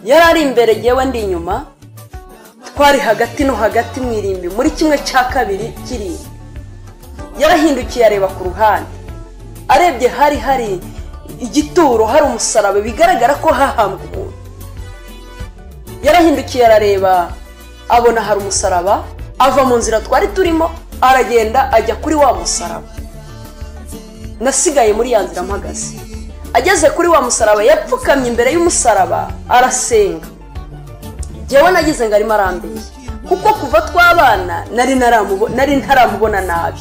yarari imbere yewe ndi inyuma twari hagati no hagati mwirimbi muri kimwe cya kabiri kiri yarahindukiye areba ku ruhande arebye hari igituro hari umusaraba bigaragara ko hahambwe umuntu yarahindukiye arareba abona hari umusaraba ava mu nzira twari turimo aragenda ajya kuri wa musaraba nasigaye muri ya nzira mpagaze ageze kuri wa musaraba yapfukamye imbere y'umusaraba arasenga jewe nagize ngo arimo arambeye kuko kuva twabana nari ntaramubona nabi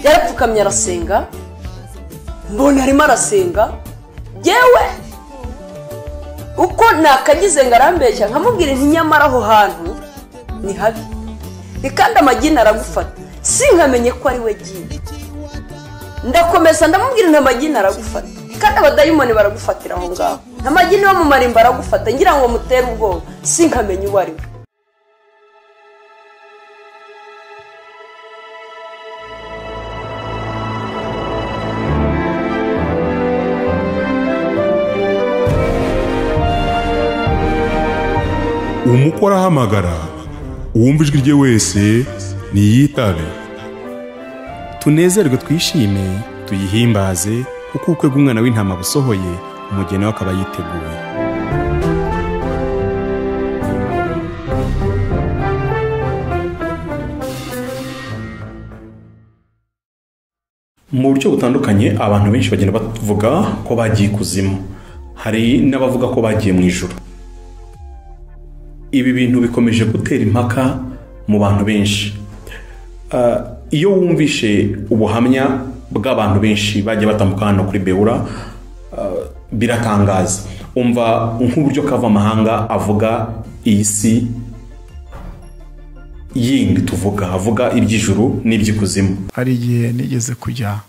yarapfukamye arasenga mbona arimo arasenga jewe uko nakagize ngo arambeshya nkamubwira nti nyamara aho hantu ni habi kandi amagini aragufata sinkamenye ko ari we giye ndakomeza ndamubwira nti amagini aragufata kandi abadayimoni baragufatira aho ngaho amagini wo mu marimba aragufata ngira ngo mutere ubwoba sinkamenye uwo ari we umukora ahamagara uwumva ijwi rye wese niyitabe tunezerwe twishime tuyihimbaze kuko ubukwe bw'umwana w'intama busohoye umugeni we akaba yiteguye mu buryo butandukanye abantu benshi bagenda bavuga ko bagiye ikuzimu hari n'abavuga ko bagiye mu ijuru ibi bintu bikomeje gutera impaka mu bantu benshi iyo wumvishe ubuhamya bw'abantu benshi bagiye batambuka hano kuri Beura biratangaza umva nk'uburyo kava amahanga avuga iyi si yindi tuvuga avuga iby'ijuru n'iby'ikuzimu hari igihe nigeze kujya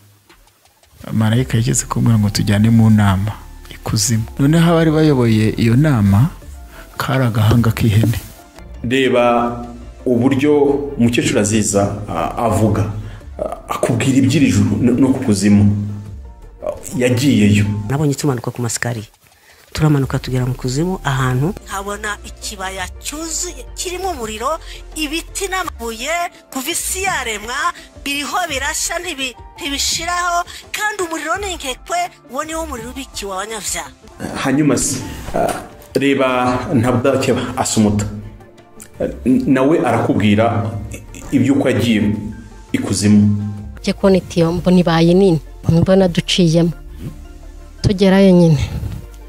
marayika yigeze kumbwira ngo tujyane mu nama ikuzimu noneho abari bayoboye iyo nama kari agahanga k'ihene reba uburyo umukecuru aziza avuga akubwira iby'ijuru no ku kuzimu yagiyeyo nabonye tumanuka ku masikariye turamanuka tugera mu kuzimu ahantu nkabona ikibaya cyuzuye kirimo umuriro ibiti n'amabuye kuva isi yaremwa biriho birasha ntibishiraho kandi umuriro n'inkekwe uwo niwo muriro ubikiwe abanyabyaha hanyuma se reba ntabudakeba asumuta nawe arakubwira iby'uko yagiye ikuzimu cyekone tiyo mbona ibaye nini mbona duciyemo tugerayo nyine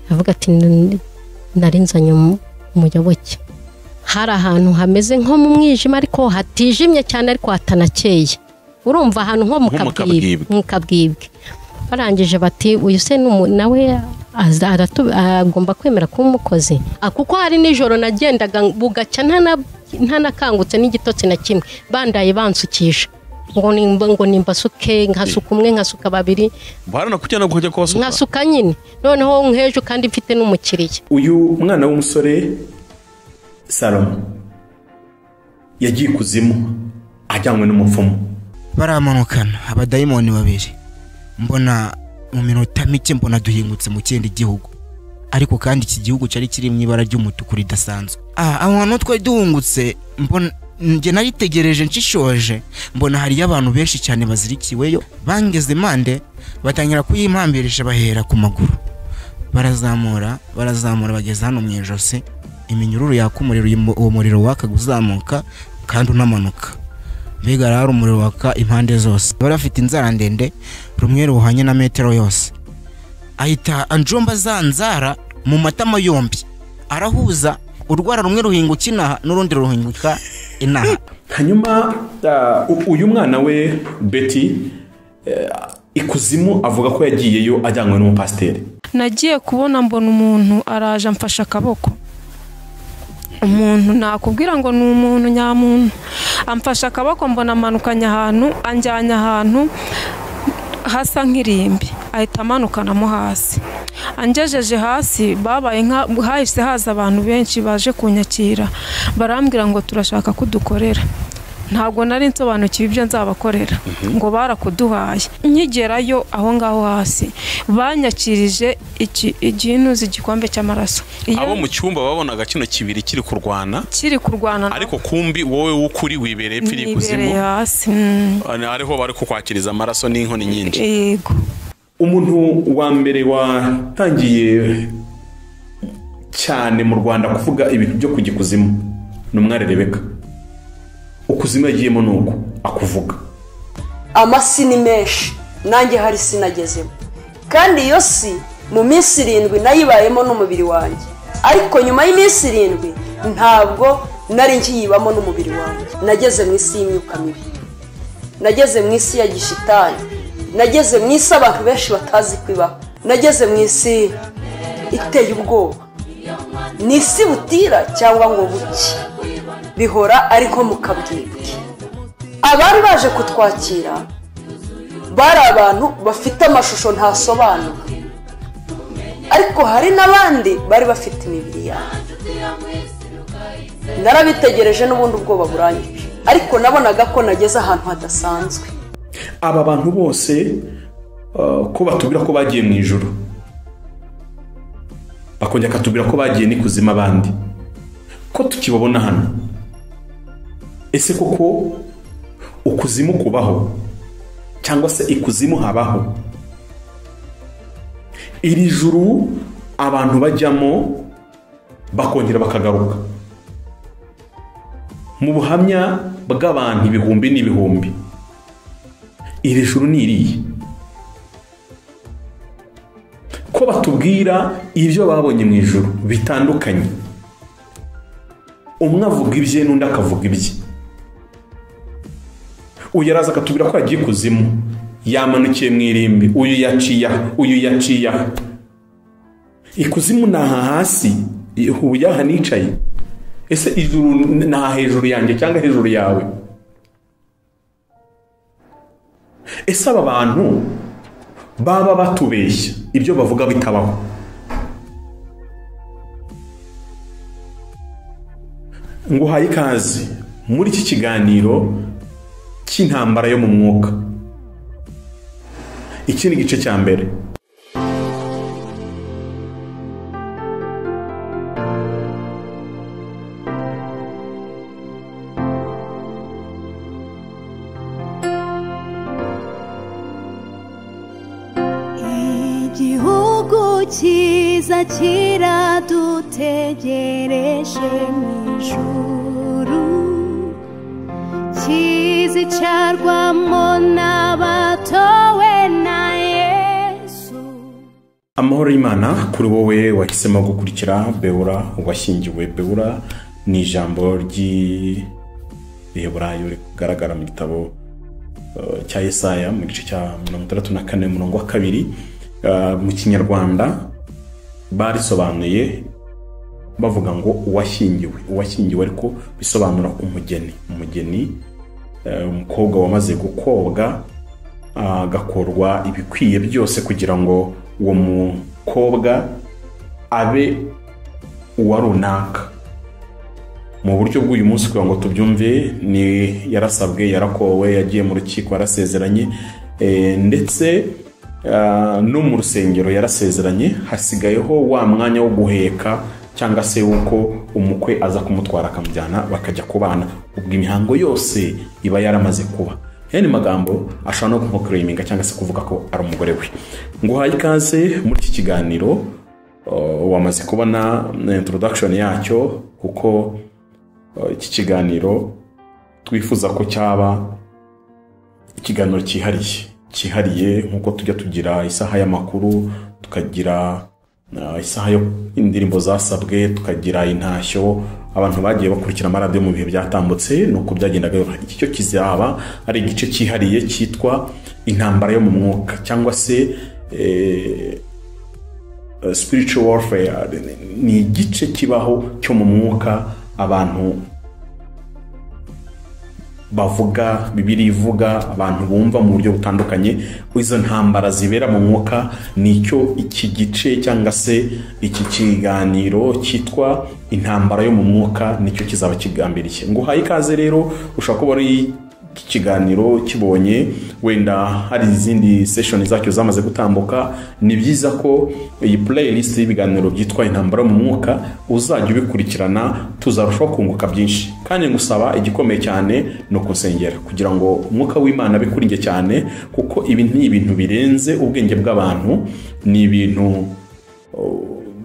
avuga ati narinzanye umuyoboke hari ahantu hameze nko mu mwijima ariko hatijimye cyane ariko hatanakeye urumva ahantu nko mu kabwibwe barangije bati uyu se nawe agomba kwemera kuba umukozi kuko hari nijoro nagendaga bugacya ntanakangutse n'igitotsi na kimwe bandaye bansukisha ngo nimbasuke nkasuka umwe nkasuka babiri barana kujyana kujya kubasuka nkasuka nyine noneho nkejo kandi mfite n'umukiriya uyu mwana w'umusore Salomo yagiye kuzimu ajyanywe n'umupfumu baramanukana abadayimoni babiri mbona mu minota mike mbona duhingutse mu kindi gihugu ariko kandi iki gihugu cyari kiri mu ibara ry'umutuku ridasanzwe abantu twe duhungutse mbona nge naritegereje nshishoje mbona hari abantu benshi cyane bazirikiweyo bangeze mande batangira kuyimambirisha bahera ku maguru barazamura bageze hano mu ijosi iminyururu yakumuriro uwo muriro waka guzamuka kandi unamanuka mbega raro umuriro waka impande zose bari bafite inzara ndende rumwe ruhanye na metero yose ahita anjomba za nzara mu matama yombi arahuza urwara rumwe ruhinguka inaha n'urundi ruhinguka inaha hanyuma uyu mwana we Betty ikuzimu avuga ko yagiyeyo ajyanywe n'umupasiteri nagiye kubona mbona umuntu araje amfasha akaboko umuntu nakubwira ngo ni umuntu nyamuntu amfasha akaboko mbona amanukanye ahantu anjyanye ahantu hasa nk'irimbi ahita amanukanamo hasi angejeje hasi babaye hahise haza abantu benshi baje kunyakira barambwira ngo turashaka kudukorera ntabwo nari nsobanukiwe ibyo nzabakorera ngo barakuduhaye nkigerayo aho ngaho hasi banyakirije iginuzi igikombe cy'amaraso abo mu cyumba babonaga kino kibiri kiri kurwana ariko kumbi wowe w'ukuri wibereye pfiri kuzimu ariho bari kukwakiriza amaraso n'inkoni nyinshi. Yego. Umuntu wa mbere watangiye cyane mu Rwanda kuvuga ibintu byo kugikuzimu n'umwari Rebeka. Ukuzimu yagiyemo nuko akuvuga amasi ni menshi nanjye hari sinagezemo kandi iyo si mu minsi 7 nayibayemo n'umubiri wanjye ariko nyuma y'iminsi 7 ntabwo nari nkiyibamo n'umubiri wanjye nageze mu isi y'imyuka mibi nageze mu isi ya gishitani nageze mu isi abantu benshi batazi kwiba nageze mu isi iteye ubwoba ni isi butira cyangwa ngo buki bihora ariko mukabwibwe abari baje kutwakira bari abantu bafite amashusho ntasobanura ariko hari n'abandi bari bafite imibiri yabo narabitegereje n'ubundi ubwoba burangije ariko nabonaga ko nageze ahantu hadasanzwe. Aba bantu bose ko batubwira ko bagiye mu ijuru bakongera katubwira ko bagiye n'ikuzima abandi ko tukibabona hano ese koko ukuzimu kubaho cyangwa se ikuzimu habaho? Iri juru abantu bajyamo bakongera bakagaruka mu buhamya bw'abantu ibihumbi n'ibihumbi iri juru ni iriye ko batubwira ibyo babonye mu ijuru bitandukanye umwe avuga ibye n'undi akavuga ibye uyu araza akatubwira ko yagiye kuzimu yamanukiye mu irimbi uyu yaciye ikuzimu naha hasi ubu yaha nicaye ese ijuru naha hejuru yanjye cyangwa hejuru yawe? Ese aba bantu baba batubeshya ibyo bavuga bitabaho? Nguhaye ikaze muri iki kiganiro cy'intambara yo mu mwuka. Iki ni igice cya mbere. Igihugu cyiza kiradutegereje mu ijuru kizicarwamo n'abatowe na Yesu. Amahoro y'Imana kuri wowe wahisemo gukurikira Beura washyingiwe. Beura ni ijambo ry'Iheburayo rigaragara mu gitabo cya Yesaya mu gice cya 64 umurongo wa 2. Mu Kinyarwanda barisobanuye bavuga ngo uwashyingiwe ariko bisobanura umugeni umukobwa wamaze gukobwa agakorwa ibikwiye byose kugira ngo uwo mukobwa abe uwa runaka. Mu buryo bw'uyu munsi kugira ngo tubyumve ni yarasabwe, yarakowe, yagiye mu rukiko, yarasezeranye ndetse no mu rusengero yarasezeranye, hasigayeho wa mwanya wo guheka cyangwa se uko umukwe aza kumutwara akamujyana bakajya kubana. Ubwo imihango yose iba yaramaze kuba. Yani magambo ashobora no kumukreminga cyangwa se kuvuga ko ari umugore we. Nguhaye ikaze muri iki kiganiro wamaze kubona introduction yacyo kuko iki kiganiro twifuza ko cyaba ikiganiro cyihariye nkuko tujya tugira isaha y'amakuru, tukagira isaha yo indirimbo zasabwe, tukagira intashyo abantu bagiye bakurikira amaradiyo mu bihe byatambutse nuko byagendaga. Iki cyo kizaba ari igice cyihariye cyitwa intambara yo mu mwuka cyangwa se spiritual warfare. Ni igice kibaho cyo mu mwuka abantu bavuga Bibiliya ivuga abantu bumva mu buryo butandukanye. Izo ntambara zibera mu mwuka nicyo iki gice cyangwa se iki kiganiro cyitwa intambara yo mu mwuka nicyo kizaba kigambiriye. Nguhaye ikaze rero, ushaka kuba ari ikiganiro kibonye wenda hari izindi session zacyo zamaze gutambuka. Ni byiza ko iyi playlist y'ibiganiro byitwa intambara mu mwuka uzajya ubikurikirana, tuzarushaho kunguka byinshi. Kandi ngusaba igikomeye cyane no kusengera kugira ngo umwuka w'Imana bikuringe cyane, kuko ibi ni ibintu birenze ubwenge bw'abantu, ni ibintu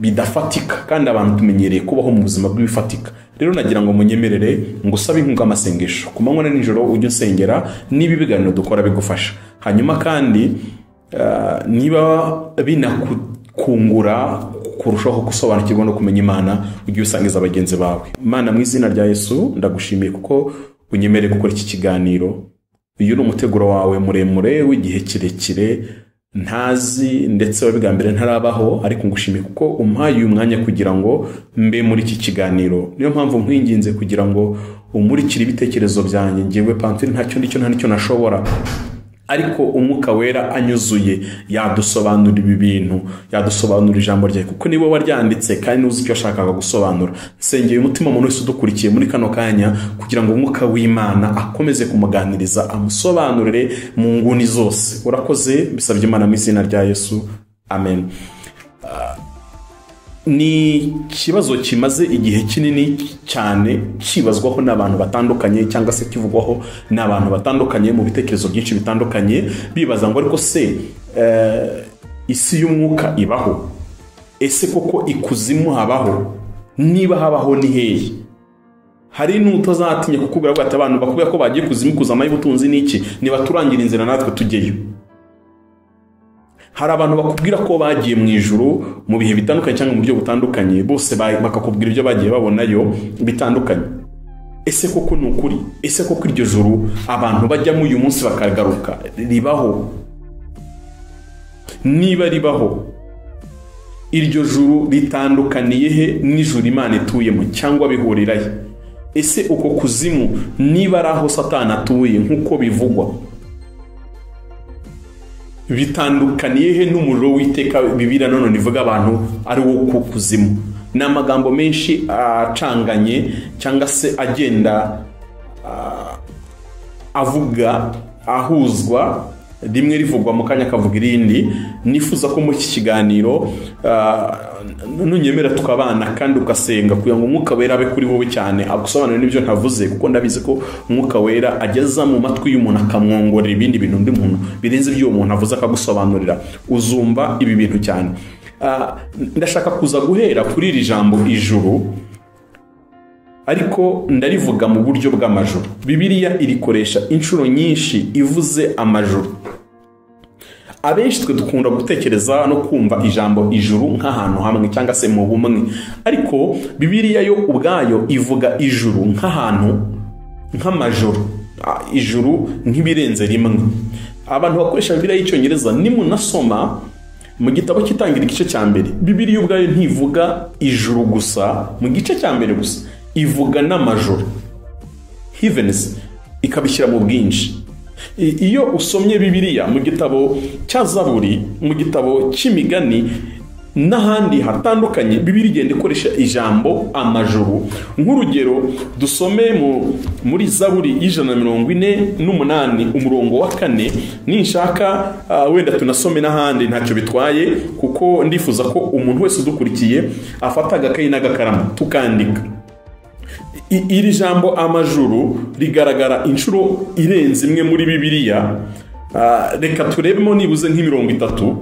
bidafatika kandi abantu tumenyereye kubaho mu buzima bw'ibifatika. Rero nagira ngo munyemerere ngusabe inkunga amasengesho ku manywa na nijoro, ujye usengera niba ibiganiro dukora bigufasha. Hanyuma kandi niba binakungura kurushaho gusobanukirwa no kumenya Imana, ujye usangiza bagenzi bawe. Imana mu izina rya Yesu ndagushimiye kuko unyemereye gukora iki kiganiro. Uyu ni umuteguro wawe muremure w'igihe kirekire ntazi ndetse wabigambire ntarabaho, ariko ngushimiye kuko umpaye uyu mwanya kugira ngo mbe muri iki kiganiro. Niyo mpamvu nkwinginze kugira ngo umurikire ibitekerezo byanjye. Ngewe Pamphile nta nicyo nashobora, ariko umwuka wera anyuzuye yadusobanura ibi bintu, yadusobanura ijambo rye, kuko niwe waryanditse kandi uzi icyo ashakaga gusobanura. Nsengeye umutima umuntu wese udukurikiye muri kano kanya kugira ngo umwuka w'Imana akomeze kumuganiriza, amusobanurire mu nguni zose. Urakoze, bisabye Imana mu izina rya Yesu, amen. Ni kibazo kimaze igihe kinini cyane kibazwaho n'abantu batandukanye, cyangwa se kivugwaho n'abantu batandukanye mu bitekerezo byinshi bitandukanye, bibaza ngo ariko se isi y'umwuka ibaho? Ese koko ikuzimu habaho? Niba habaho ni hehe? Hari n'utazatinya kukubwira ko abantu bakubwira ko bagiye kuzimu kuzama y'ubutunzi n'iki, niba turangira inzira natwe tujyeyo. Hari abantu bakubwira ko bagiye mu ijuru mu bihe bitandukanye cyangwa mu buryo butandukanye, bose bakakubwira ibyo bagiye babonayo bitandukanye. Ese koko ni ukuri? Ese koko iryo juru abantu bajyamo uyu munsi bakagaruka ribaho? Niba ribaho, iryo juru ritandukaniye he n'ijuru Imana ituyemo, cyangwa bihurirahe? Ese uko kuzimu niba ari aho Satani atuye nk'uko bivugwa, bitandukaniye he n'umuriro w'iteka Bibiliya none ivuga abantu ari wo ku kuzimu? Ni amagambo menshi acanganye cyangwa se agenda avuga ahuzwa, rimwe rivugwa mu kanya akavuga irindi. Nifuza ko mu iki kiganiro nunyemera tukabana kandi ugasenga kugira ngo umwuka wera abe kuri wowe cyane, agusobanurire n'ibyo ntavuze, kuko ndabizi ko umwuka wera ageza mu matwi y'umuntu akamwongorera ibindi bintu undi muntu birenze ibyo uwo muntu avuze akagusobanurira. Uzumva ibi bintu cyane. Ndashaka kuza guhera kuri iri jambo ijuru, ariko ndarivuga mu buryo bw'amajuru. Bibiliya irikoresha inshuro nyinshi ivuze amajuru. Abenshi twe dukunda gutekereza no kumva ijambo ijuru nk'ahantu hamwe cyangwa se mu bumwe, ariko Bibiliya yo ubwayo ivuga ijuru nk'ahantu, nk'amajuru, ijuru nk'ibirenze rimwe. Abantu bakoresha Bibiliya y'Icyongereza, nimunasoma mu gitabo cy'itangira igice cya mbere, Bibiliya ubwayo ntivuga ijuru gusa mu gice cya mbere gusa, ivuga n'amajuru, heavens, ikabishyira mu bwinshi. Iyo usomye Bibiliya mu gitabo cya Zaburi, mu gitabo cy'imigani n'ahandi hatandukanye, Bibiliya igenda ikoresha ijambo amajuru. Nk'urugero dusome muri Zaburi y'148 umurongo wa 4, ninshaka wenda tunasome n'ahandi ntacyo bitwaye, kuko ndifuza ko umuntu wese udukurikiye afata agakayi n'agakaramu tukandika. Iri jambo amajuru rigaragara inshuro irenze imwe muri Bibiliya. Reka turebemo nibuze nk'imirongo 3.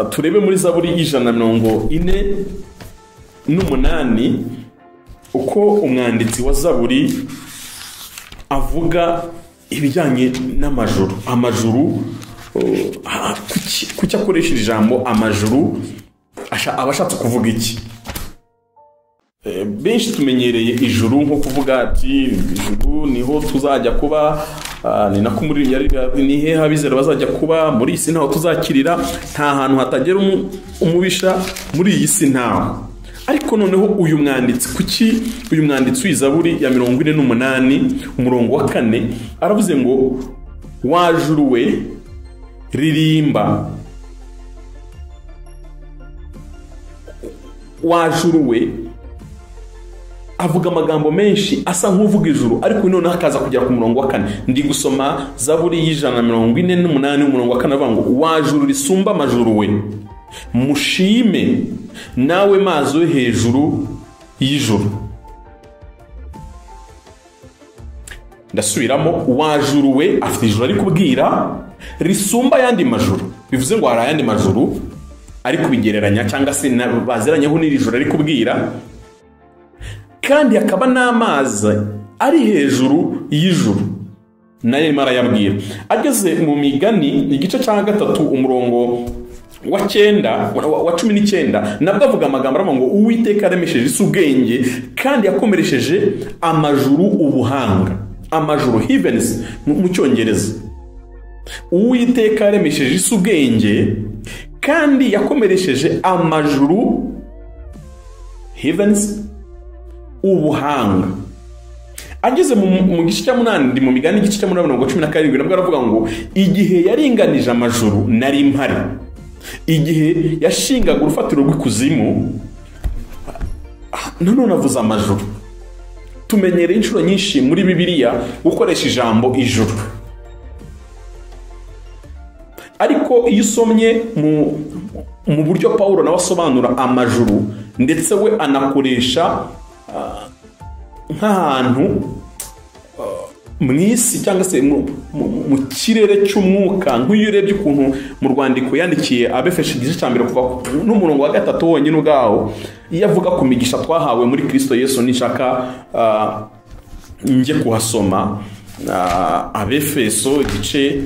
Turebe muri Zaburi y'148 uko umwanditsi wa Zaburi avuga ibijyanye n'amajuru. Amajuru, kuki akoresha ijambo amajuru? Abashatse kuvuga iki? Benshi tumenyereye ijuru nko kuvuga ati ijuru niho tuzajya kuba, ni nako muri ni he abizera bazajya kuba, muri isi ntaho tuzakirira, nta hantu hatagera umubisha muri iyi si ntaho. ariko noneho uyu mwanditsi kuki uyu mwanditsi w'Izaburi ya 48 umurongo wa 4 aravuze ngo wajuru we ririmba, wajuru we avuga amagambo menshi asa nk'uvuga ijuru, ariko noneho akaza kugera ku murongo wa 4. Ndi gusoma Zaburi y'148 umurongo wa 4 avuga ngo wajuru risumba amajuru we mushime nawe mazi yo hejuru y'ijuru. Ndasubiramo, wajuru we afite ijuru ari kubwira risumba yandi majuru, bivuze ngo hari ayandi majuru ari kubigereranya cyangwa se baziranyeho n'iri juru ari kubwira, kandi akaba n'amazi ari hejuru y'ijuru naye marayabwira. Ageze mu Migani igice cya 3 umurongo wa 19 nabwo avuga amagambo aravuga ngo Uwiteka yaremesheje isi ubwenge kandi yakomeresheje amajuru ubuhanga. Amajuru, heavens mu cyongereza. Uwiteka yaremesheje isi ubwenge kandi yakomeresheje amajuru, heavens, ubuhanga. Ageze mu gice cya 8 ndi mu Migani igice cya 8:17 nabwo aravuga ngo igihe yaringanije amajuru nari mpari, igihe yashingaga urufatiro rw'ikuzimu nanone avuza amajuru. Tumenyereye inshuro nyinshi muri Bibiliya gukoresha ijambo ijuru, ariko iyo usomye mu buryo Pawulo nawe asobanura amajuru, ndetse we anakoresha nk'ahantu mu isi cyangwa se mu kirere cy'umwuka, nk'iyo urebye ukuntu mu rwandiko yandikiye Abefeso igice cya 1 kuva n'umurongo wa 3 wonyine ubwaho, iyo avuga ku migisha twahawe muri Kristo Yesu. Nishaka nje kuhasoma Abefeso igice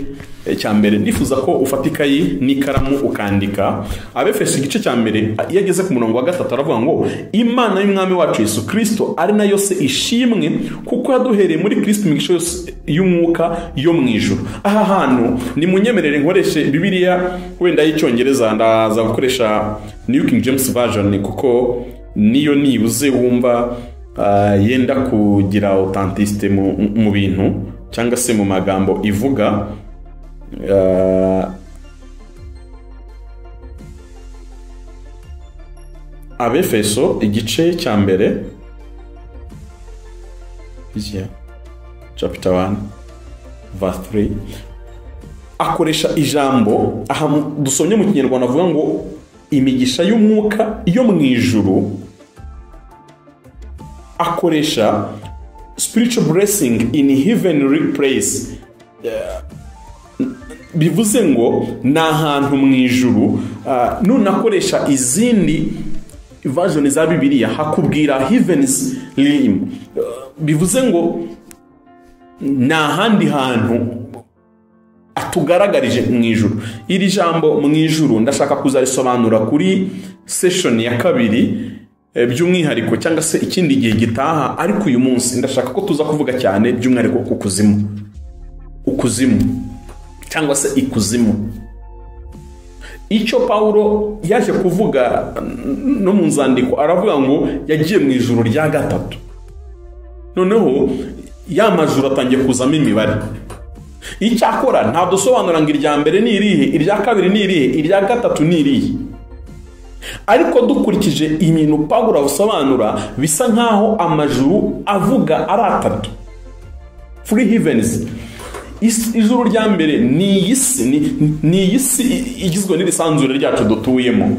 cya 1. Nifuza ko ufata ikayi n'ikaramu ukandika Abefeso igice cya 1. Iyo ageze ku murongo wa 3 aravuga ngo Imana y'umwami wacu Yesu Kristo ari nayo se ishimwe kuko yaduhereye muri Kristo imigisha yose y'umwuka yo mu ijuru. Aha hantu ni munyemerere nkoreshe Bibiliya wenda y'icyongereza, ndaza gukoresha New King James Version kuko niyo nibuze wumva yenda kugira authenticity mu bintu cyangwa se mu magambo ivuga. Abefeso igice cya 1 chapter 1 verse 3 akoresha ijambo aha dusomye mu Kinyarwanda avuga ngo imigisha y'umwuka yo mu ijuru, akoresha spiritual blessing in heavenly place. Bivuze ngo na ahantu mu ijuru. None akoresha izindi version za Bibiliya hakubwira heavens realm, bivuze ngo na handi hantu atugaragarije mu ijuru. Iri jambo mu ijuru ndashaka kuzarisobanura kuri session ya 2 by'umwihariko cyangwa se ikindi gihe gitaha, ariko uyu munsi ndashaka ko tuza kuvuga cyane by'umwihariko ku kuzimu, ukuzimu cyangwa se ikuzimu. Icyo Pawulo yaje kuvuga no mu nzandiko aravuga ngo yagiye mu ijuru rya 3. Noneho ya majuru atangiye kuzamo imibare. Icyakora nta dusobanura ngo irya mbere ni irihe, irya kabiri ni irihe, irya 3 ni irihe. Ariko dukurikije ibintu Pawulo asobanura bisa nkaho amajuru avuga ari 3. Free heavens. Ijuru rya mbere ni iy'isi igizwe n'irisanzure ryacu dutuyemo.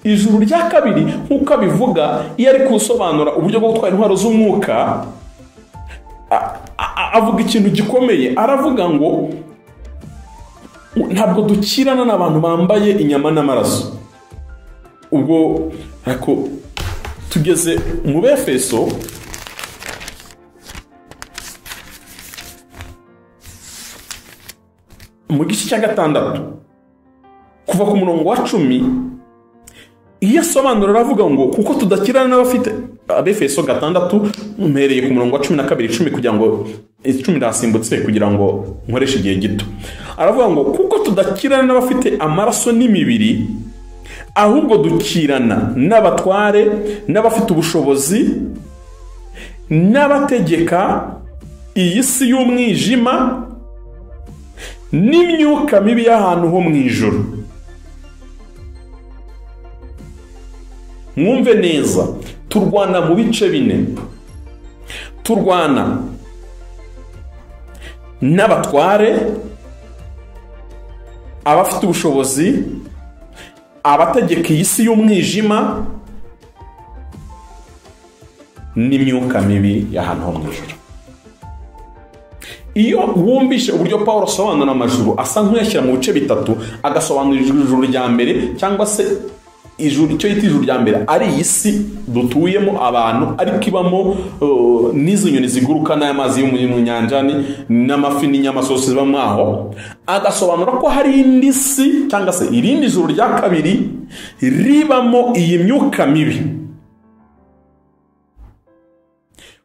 Ijuru rya kabiri nk'uko abivuga iyo ari kusobanura uburyo bwo gutwara intwaro z'umwuka, avuga ikintu gikomeye. Aravuga ngo ntabwo dukirana n'abantu bambaye inyama n'amaraso. Ubwo ariko tugeze mu Befeso mu gice cya 6 kuva ku murongo wa 10, iyo asobanura aravuga ngo kuko tudakirana n'abafite, Abefeso 6 mpereye ku murongo wa 12 kugira ngo 10 ndasimbutse kugira ngo nkoreshe igihe gito. Aravuga ngo kuko tudakirana n'abafite amaraso n'imibiri, ahubwo dukirana n'abatware n'abafite ubushobozi n'abategeka iyi si y'umwijima n'imyuka mibi y'ahantu ho mu ijuru. Mwumve neza, turwana mu bice bine. Turwana n'abatware, abafite ubushobozi, abategeka iyi si y'umwijima n'imyuka mibi y'ahantu ho mu ijuru. Iyo wumvishe uburyo Pawulo asobanura amajuru, asa nk'uyashyira mu bice bitatu, agasobanura ijuru rya mbere cyangwa se ijuru, icyo yita ijuru rya mbere ari iyi si dutuyemo abantu, ariko ibamo n'izo nyoni ziguruka n'amazi yo mu nyanja n'amafi n'inyamasosi zibamo aho. Agasobanura ko hari indi si cyangwa se irindi juru rya kabiri ribamo iyi myuka mibi,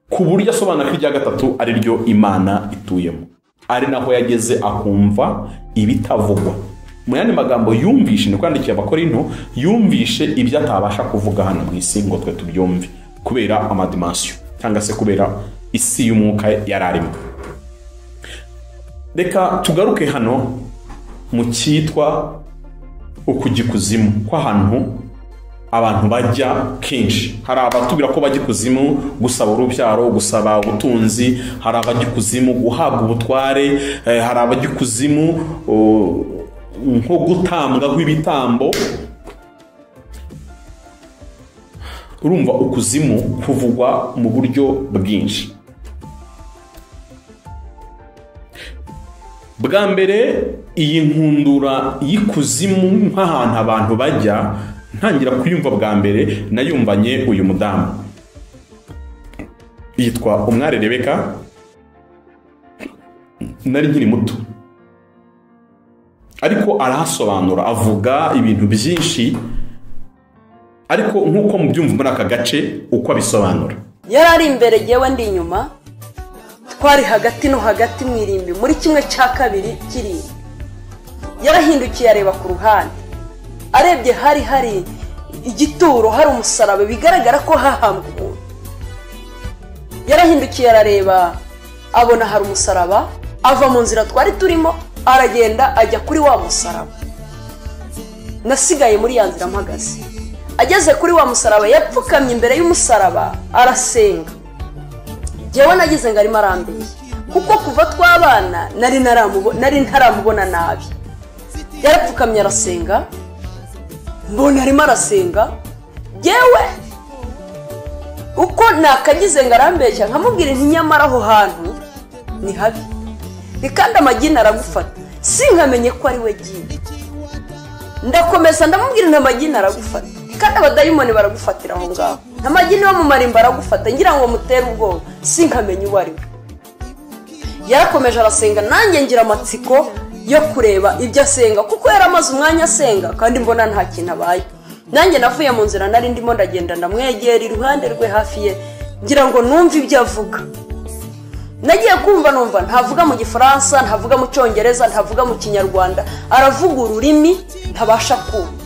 ku buryo asobanura ko irya gatatu ari ryo Imana ituyemo, ari naho yageze akumva ibitavugwa. Mu yandi magambo yumvishe, ni kwandikiye Abakorinto, yumvishe ibyo atabasha kuvuga hano mu isi ngo twe tubyumve, kubera amadimansiyo cyangwa se kubera isi y'umwuka yari arimo. Reka tugaruke hano mu cyitwa ukujya ikuzimu, ko ahantu abantu bajya kenshi. Hari abatubwira ko bajya ikuzimu gusaba urubyaro, gusaba ubutunzi, hari abajya ikuzimu guhabwa ubutware, hari abajya ikuzimu nko gutambwaho ibitambo. Urumva ukuzimu kuvugwa mu buryo bwinshi. Bwa mbere iyi nkundura y'ikuzimu nk'ahantu abantu bajya, ntangira kuyumva bwa mbere nayumvanye uyu mudamu yitwa Umwari Rebeka. Nari nkiri muto, ariko arahasobanura, avuga ibintu byinshi, ariko nk'uko mubyumva muri aka gace uko abisobanura. Yari ari imbere, yewe ndi inyuma, twari hagati no hagati mu irimbi muri kimwe cya kabiri cy'irimbi. Yarahindukiye areba ku ruhande, arebye hari igituro, hari umusaraba, bigaragara ko hahambwe umuntu. Yarahindukiye arareba, abona hari umusaraba, ava mu nzira twari turimo, aragenda ajya kuri wa musaraba. Nasigaye muri ya nzira mpagaze. Ageze kuri wa musaraba, yapfukamye imbere y'umusaraba arasenga. Jewe nagize ngo arimo arambeye, kuko kuva twabana nari ntaramubona nabi. Yarapfukamye arasenga, mbona arimo arasenga. Jewe uko nakagize ngo arambeshya, nkamubwira nti nyamara aho hantu ni habi, kandi amagini aragufata. Sinkamenye ko ari we gini. Ndakomeza ndamubwira nti amagini aragufata, kandi abadayimoni baragufatira aho ngaho. Amagini yo mu marimba aragufata, ngira ngo mutere ubwoba. Sinkamenye uwo ari we. Yarakomeje arasenga, nanjye ngira amatsiko yo kureba ibyo asenga, kuko yaramaze umwanya asenga kandi mbona nta kintu abaye. Nanjye navuye mu nzira nari ndimo ndagenda, ndamwegera iruhande rwe hafi ye, ngira ngo numve ibyo avuga. Nagiye kumva numva ntavuga mu Gifaransa, ntavuga mu Cyongereza, ntavuga mu Kinyarwanda, aravuga ururimi ntabasha kumva.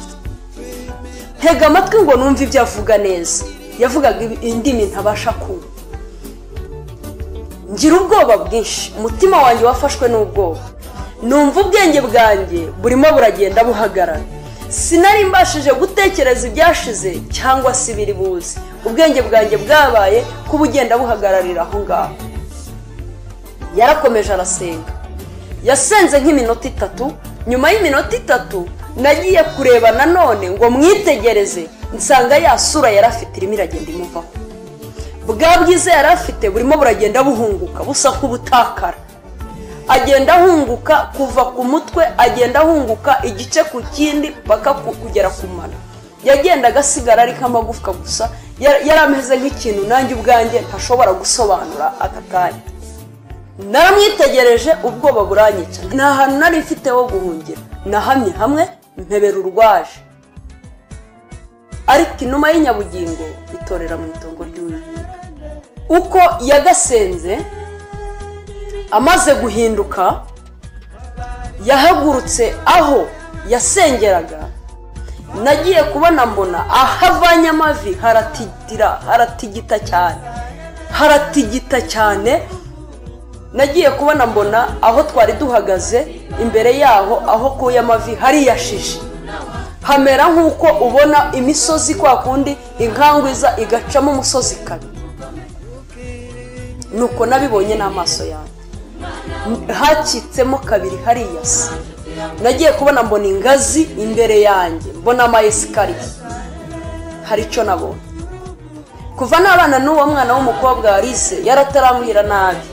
Ntega amatwi ngo numve ibyo avuga neza. Yavugaga indimi ntabasha kumva. Ngira ubwoba bwinshi, umutima wanjye wafashwe n'ubwoba. Numva ubwenge bwanjye burimo buragenda buhagarara. Sinari mbashije gutekereza ibyashize cyangwa se biri buze. Ubwenge bwanjye bwabaye kubugenda buhagararira aho ngaho. Yarakomeje arasenga. Yasenze nk'iminota 3. Nyuma y'iminota 3 nagiye kureba nanone ngo mwitegereze, nsanga ya sura yarafite irimo iragenda imuvaho. Bwa bwiza yarafite burimo buragenda buhunguka, busa nk'ubutakara. Agenda ahunguka kuva ku mutwe, agenda ahunguka igice ku kindi paka kugera ku mano. Yagenda agasigara ari kamagufwa gusa, yarameze nk'ikintu nanjye ubwanjye ntashobora gusobanura aka kanya. Naramwitegereje, ubwoba buranyica. Nta hantu nari mfite ho guhungira, nahamye hamwe mpebera urwaje. Ariko inuma y'inyabugingo itorera mu itongo ry'Uwiteka. Uko yagasenze amaze guhinduka, yahagurutse aho yasengeraga, nagiye kubona mbona ahavanye amavi haratigita cyane nagiye kubona mbona aho twari duhagaze imbere yaho aho kuye amavi hari yashije hamera nk'uko ubona imisozi kwa kundi inkangwiza igacamo umusozi kabiri nuko nabibonye n'amaso yanjye hakitsemo kabiri hariya se nagiye kubona mbona ingazi imbere yanjye mbona ama esikariye hari icyo nabonye kuva n'abana n'uwo mwana w'umukobwa Alice yaratarambwira nabi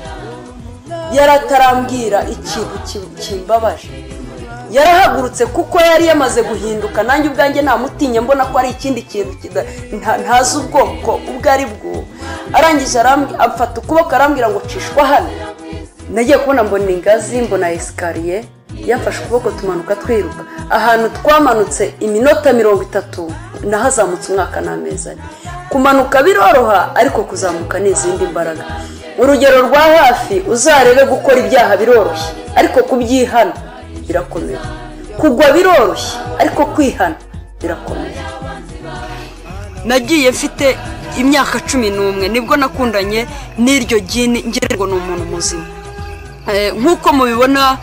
yaratarambwira ikintu kimbabaje yarahagurutse kuko yari yamaze guhinduka nanjye ubwanjye namutinye mbona ko ari ikindi kintu ntazi ubwoko ubwo ari bwo arangije amfata ukuboko arambwira ngo cishwa hano nagiye kubona mbona ingazi mbona esikariye yafashe ukuboko tumanuka twiruka ahantu twamanutse iminota 30 nahazamutse umwaka n'amezi ane kumanuka biroroha ariko kuzamuka n'izindi mbaraga urugero rwa hafi uzarebe gukora ibyaha biroroshye ariko kubyihana birakomeye kugwa biroroshye ariko kwihana birakomeye nagiye mfite imyaka 11 nibwo nakundanye n'iryo gini ngererwa n'umuntu muzima nk'uko mubibona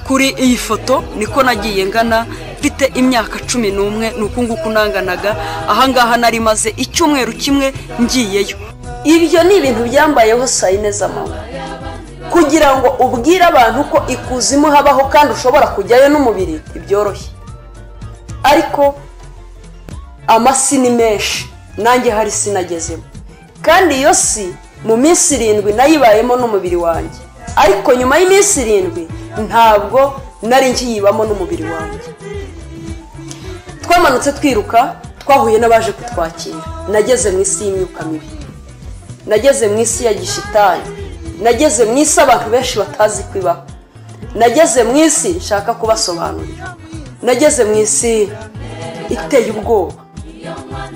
kuri iyi foto niko nagiye ngana mfite imyaka 11 nuko nguko nanganaga ahangaha nari maze icyumweru kimwe ngiyeyo ibyo ni ibintu byambayeho sayine z'amahoro kugira ngo ubwire abantu ko ikuzimu habaho kandi ushobora kujyayo n'umubiri ibyoroshye ariko amasi ni menshi nanjye hari sinagezemo kandi iyo si mu minsi 7 nayibayemo n'umubiri wanjye ariko nyuma y'iminsi 7 ntabwo nari nkiyibamo n'umubiri wanjye twamanutse twiruka twahuye n'abaje kutwakira nageze mu isi y'imyuka mibi nageze mu isi ya gishitani nageze mu isi abantu benshi batazi kwibaho nageze mu isi nshaka kubasobanurira nageze mu isi iteye ubwoba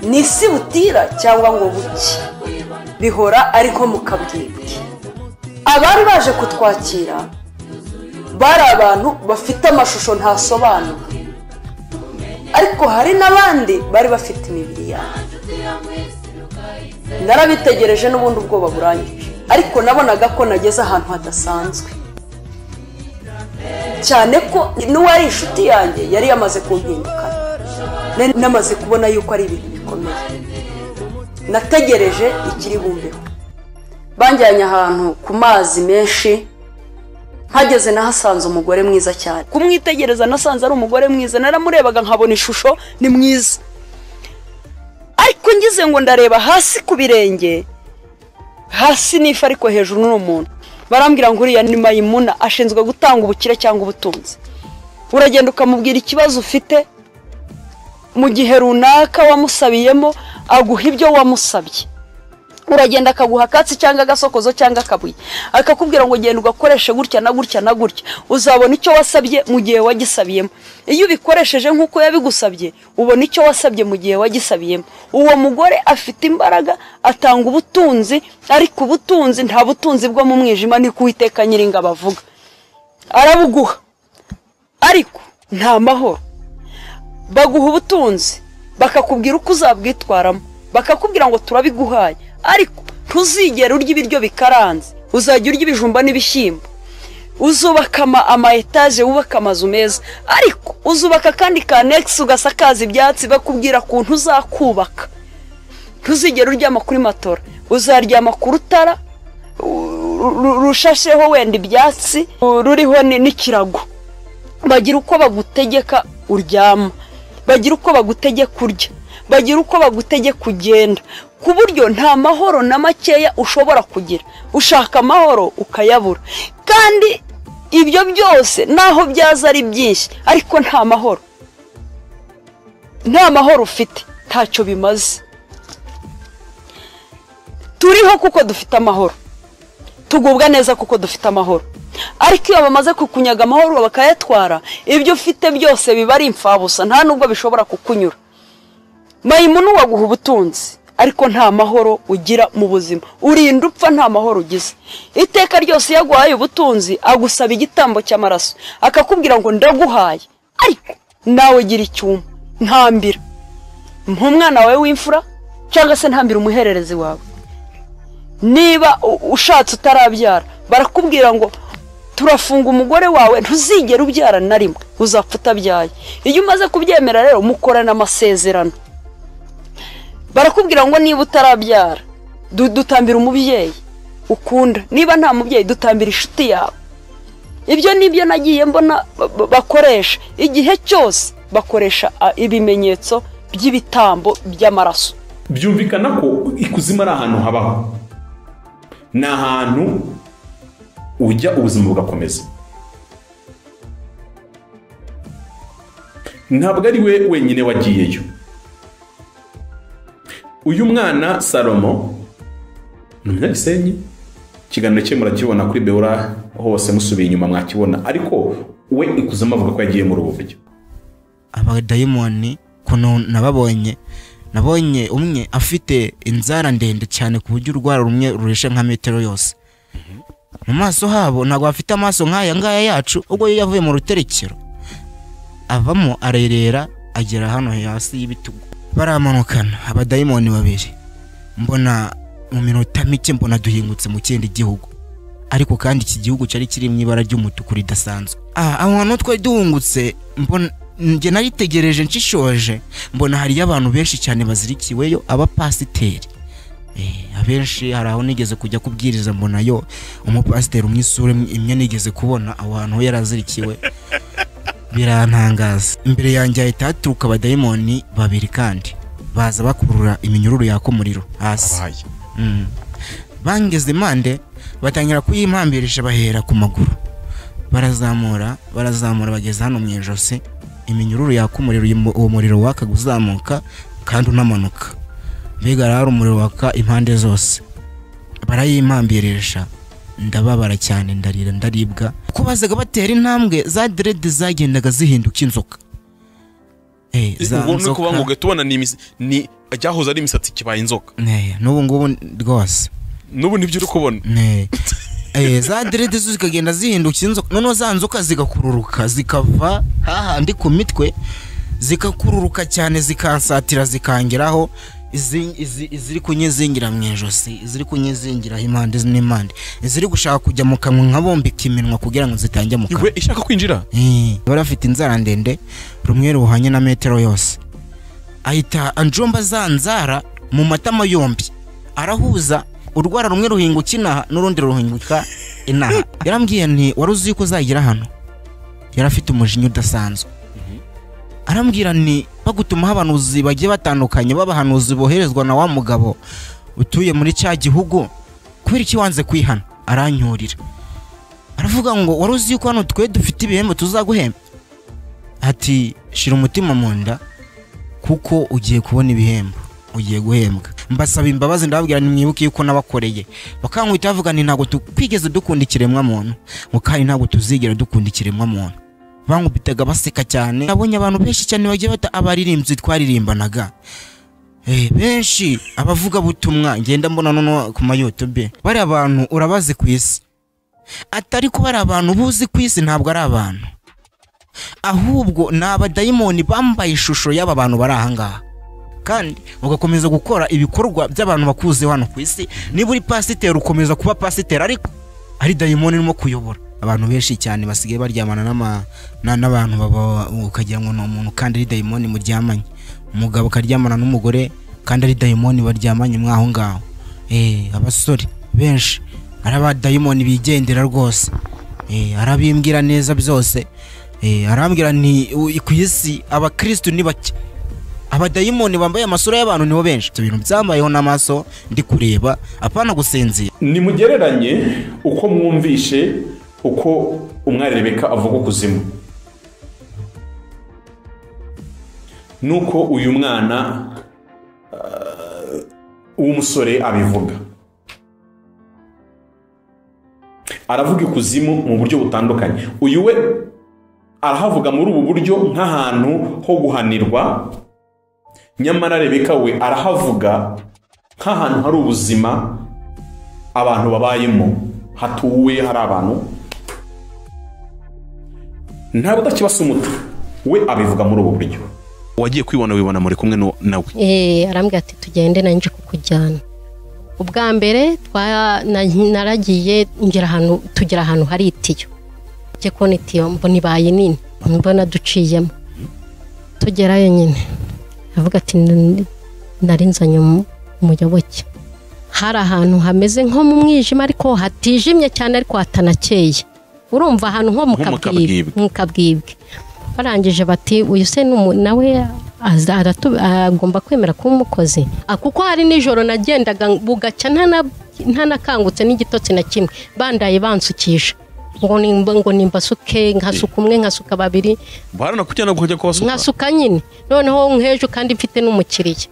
ni isi butira cyangwa ngo buke bihora ariko mukabwibwe abari baje kutwakira bari abantu bafite amashusho ntasobanura ariko hari n'abandi bari bafite imibiri yabo narabitegereje n'ubundi ubwoba burangije ariko nabonaga ko nageze ahantu hadasanzwe cyane ko n'uwari inshuti yanjye yari yamaze kumpindukana namaze kubona yuko ari ibintu bikomeye nategereje ikiri bumbeho banjyanye ahantu ku mazi menshi hageze nahasanze umugore mwiza cyane kumwitegereza nasanze ari umugore mwiza naramurebaga nkabona ishusho ni mwiza ariko ngize ngo ndareba hasi ku birenge hasi nifa ariko hejuru n'umuntu barambwira ngo uriya ni Mayimuna ashinzwe gutanga ubukire cyangwa ubutunzi uragenda ukamubwira ikibazo ufite mu gihe runaka wamusabiyemo aguha ibyo wamusabye uragenda akaguha katsi cyangwa agasokozo cyangwa akabuye akakubwira ngo genda ugakoreshe gutya na gutya na gutya uzabona icyo wasabye mu gihe wagisabiyemo iyo ubikoresheje nk'uko yabigusabye ubona icyo wasabye mu gihe wagisabiyemo uwo mugore afite imbaraga atanga ubutunzi ariko ubutunzi nta butunzi bwo mu mwijima ni kuwiteka nyiringa bavuga arabuguha ariko nta mahoro baguha ubutunzi bakakubwira uko uzabwitwaramo bakakubwira ngo turabiguhaye ariko ntuzigera urya ibiryo bikaranze uzajya urya ibijumba n'ibishyimbo uzubaka ama etaje wubaka amazu meza ariko uzubaka kandi ka next ugasakaza ibyatsi bakubwira kuntu uzakubaka ntuzigera uryama kuri matora uzaryama ku rutara rushasheho wenda ibyatsi ruriho n'ikirago bagira uko bagutegeka uryama bagira uko bagutegeka urya bagira uko bagutegeka kugenda ku buryo nta mahoro na makeya ushobora kugira ushaka amahoro ukayabura kandi ibyo byose naho byaza ari byinshi ariko nta mahoro ufite ntacyo bimaze turiho kuko dufite amahoro tugubwa neza kuko dufite amahoro ariko iyo bamaze kukunyaga amahoro bakayatwara ibyo ufite byose biba ari imfabusa nta nubwo bishobora kukunyura Mayimuna waguha ubutunzi ariko nta mahoro ugira mu buzima urinda upfa nta mahoro ugize iteka ryose yaguhaye ubutunzi agusaba igitambo cy'amaraso akakubwira ngo ndaguhaye ariko nawe gira icyuma ntambira nk'umwana wawe w'imfura cyangwa se ntambira umuhererezi wawe. Niba ushatse utarabyara barakubwira ngo turafunga umugore wawe ntuzigera ubyara na rimwe uzapfa utabyaye. Iyo umaze kubyemera rero mukorana amasezerano, barakubwira ngo niba utarabyara dutambira umubyeyi ukunda, niba nta mubyeyi dutambira inshuti yawe. Ibyo nibyo nagiye mbona bakoresha igihe cyose, bakoresha ibimenyetso by'ibitambo by'amaraso. Byumvikana ko ikuzimu ari ahantu habaho, ni ahantu ujya ubuzima bugakomeza. Ntabwo ari we wenyine wagiyeyo. Uyu mwana Salomo ni Umunyagisenyi, ikiganiro cye murakibona kuri Beura hose musubiye inyuma mwakibona, ariko we ikuzimu avuga ko yagiye muri ubu buryo. Abadayimoni kuno nabonye umwe afite inzara ndende cyane ku buryo urwara rumwe ruresha nka metero yose. Mu maso habo ntabwo afite amaso nk'aya ngaya yacu, ubwo yavuye mu ruterekero avamo arerera agera hano hasi y'ibitugu. Baramanukana abadayimoni babiri, mbona mu minota mike mbona duhingutse mu kindi gihugu, ariko kandi iki gihugu cyari kiri mu ibara ry'umutuku ridasanzwe. Abantu twe duhungutse mbona nge naritegereje nshishoje, mbona hari abantu benshi cyane bazirikiweyo, abapasiteri abenshi. Hari aho nigeze kujya kubwiriza, mbona yo umupasiteri umwisure imwe nigeze kubona aho hantu yarazirikiwe, birantangaza. Imbere yanjye ahita haturuka abadayimoni babiri kandi baza bakurura iminyururu yaka umuriro hasi. Bangeze impande batangira kuyimambirisha, bahera ku maguru, barazamura bageze hano mu ijosi. Iminyururu yaka umuriro, uwo muriro waka guzamuka kandi unamanuka, mbega hari umuriro waka impande zose. Barayimambirisha, ndababara cyane, ndarira ndaribwa. Ko bazaga batera intambwe za dread zagendaga zihinduka inzoka. Ubwo kuba ngo tubona ni ajyahoza ari imisatsi kibaye inzoka. N'ubu ngubu rwose. N'ubu nibyo uri kubona. Za dread zikagenda zihinduka inzoka, noneho za nzoka zigakururuka zikava hahandi ku mitwe, zikakururuka cyane zikansatira zikangeraho. Iziri kunyizingira mu ijosi, iziri kunyizingira impande n'impande, iziri gushaka kujya mu kanwa nkabombika iminwa kugira ngo zitange mu kanwa. Iwe ishaka kwinjira. Bari afite inzara ndende, rumwe ruhanye na metero yose. Ahita anjomba za nzara mu matama yombi, arahuza urwara rumwe ruhinguka inaha n'urundi ruhinguka inaha. Yarambwiye nti wari uzi ko uzagira hano? Yari afite umujinya udasanzwe. Arambwira ni bagutuma abahanuzi bagiye batandukanye, b'abahanuzi boherezwa na wa mugabo utuye muri cya gihugu, kubera iki wanze kwihana? Aranyurira, aravuga ngo wari uzi ko hano twe dufite ibihembo tuzaguhemba? Ati shira umutima mu nda kuko ugiye kubona ibihembo, ugiye guhembwa. Mbasaba imbabazi, ndababwira nimwibuke yuko nabakoreye. Bakankwita bavuga ni ntago twigeze dukunda ikiremwa muntu, ngo kandi ntago tuzigera dukunda ikiremwa muntu. Bangubitaga baseka cyane. Nabonye abantu benshi cyane bagiye bata abaririmbyi twaririmbanaga, benshi abavuga butumwa ngenda mbona nono ku ma YouTube. Bari abantu urabazi ku isi, atari ko bari abantu buzi ku isi, ntabwo ari abantu, ahubwo ni abadayimoni bambaye ishusho y'aba bantu bari ahangaha, kandi ugakomeza gukora ibikorwa by'abantu bakuze hano ku isi. Niba uri pasiteri ukomeza kuba pasiteri, ariko ari dayimoni irimo kuyobora abantu benshi cyane. Basigaye baryamana n'abantu baba ukagira ngo no umuntu kandi ari dayimoni muryamanye. Umugabo karyamana n'umugore kandi ari dayimoni baryamanye mwaho ngaho. Abasore benshi araba dayimoni bigendera rwose. Arabimbwira neza byose. Arambwira ni ku isi abakristo ni bake, abadayimoni bambaye amasura y'abantu nibo benshi. Ibintu byambayeho n'amaso ndi kureba, apana gusinzira. Nimugereranye uko mwumvishe uko umwari Rebeka avuga kuzimu, nuko uyu mwana w'umusore abivuga. Aravuga ikuzimu mu buryo butandukanye. Uyu we arahavuga muri ubu buryo nk'ahantu ho guhanirwa, nyamara Rebeka we arahavuga nk'ahantu hari ubuzima abantu babayemo, hatuwe hari abantu. Ntabwo udakibasa umutwe, we abivuga muri ubu buryo. wagiye kwibona wibona muri kumwe nawe arambwira ati tugende nanje kukujyana ubwa mbere naragiye tugera ahantu hari itiyo cye kone itiyo mbona ibaye nini mbona duciyemo tugerayo nyine avuga ati nari nzanye umuyoboke hari ahantu hameze nko mu mwijima ariko hatijimye cyane ariko hatanakeye urumva ahantu nko mu kabwibwe barangije bati uyu se nawe agomba kwemera kuba umukozi kuko hari nijoro nagendaga bugacya ntanakangutse n'igitotsi na kimwe bandaye bansukisha ngo nimbasuke nkasuka umwe nkasuka babiri barana kujyana kujya kubasuka nkasuka nyine noneho nkejo kandi mfite n'umukiriya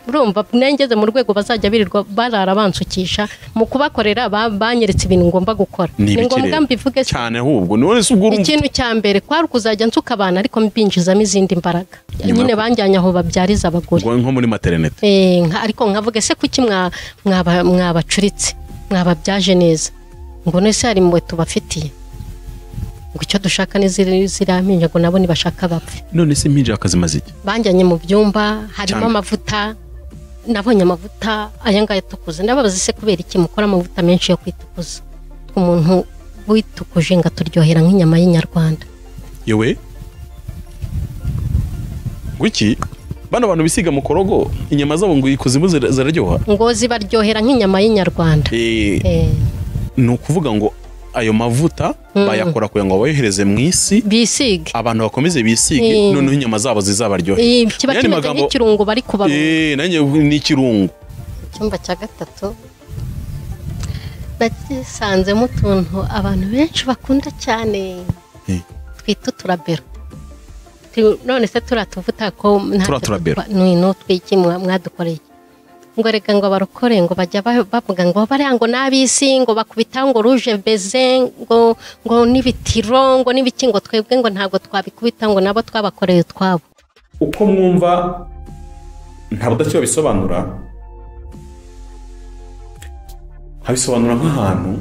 urumva nengeze mu rwego bazajya birirwa barara bansukisha mu kubakorera banyeretse ibintu ngomba gukora ni ngombwa mbivuge cyane ahubwo none se ubwo ikintu cya mbere kwari kuzajya nsuka abantu ariko mbinjizamo izindi mbaraga nyine banjyanye aho babyariza abagore nko muri maternité ariko nkavuga se kuki mwabacuritse mwababyaje neza ngo nese hari mwe tubafitiye ngo icyo dushaka ni zirampinja ngo nabo nibashaka bapfe none se impinja akazimaze iki banjyanye mu byumba harimo amavuta nabonye amavuta aya ngaya tukuze ndababaza se kubera iki mukora amavuta menshi yo kwitukuza umuntu witukuje ngo aturyohera nk'inyama y'inyarwanda yewe guki bana abantu bisiga mu korogo inyama zabo ngo ikuzimu ziraryoha ngo zibaryohera nk'inyama y'inyarwanda ni ukuvuga ngo ayo mavuta bayakora kugira ngo bayohereze mu isi bisige abantu bakomeze bisige noneho inyama zabo zizabaryohe kiba kimeze nk'ikirungo bari kubarura nanjye ni ikirungo icyumba cya gatatu nagisanzemo utuntu abantu benshi bakunda cyane twita uturabero none se turatuvuta ko twiki mwadukoreye ngo reka ngo barukore ngo bajya bavuga ngo bariya ngo n'abisi ngo bakubita ngo ruje beze ngo n'ibitiro ngo n'ibiki ngo twebwe ngo ntabwo twabikubita ngo nabo twabakoreye utwabo uko mwumva nta budacyo bisobanura habisobanura nk'ahantu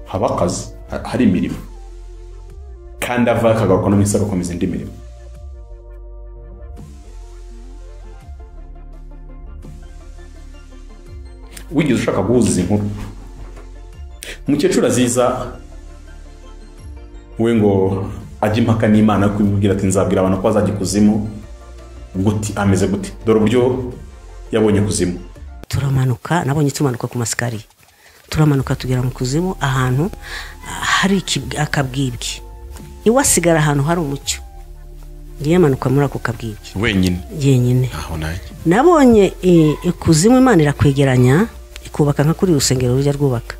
haba akazi hari imirimo kandi ava akagaruka no mu isi agakomeza indi mirimo wigeze ushaka guhuza inkuru umukecuru aziza we ngo ajye impaka n'Imana kumubwira ati nzabwira abantu ko bazajya kuzimu guti ameze guti dore uburyo yabonye kuzimu turamanuka nabonye tumanuka ku masikari turamanuka tugera mu kuzimu ahantu hari akabwibwi iwasigara ahantu hari umucyo ngiye manuka muri ako kabwibwi wenyine nabonye ikuzimu Imana irakwegeranya ikubaka nka kuri urusengero rujya rwubaka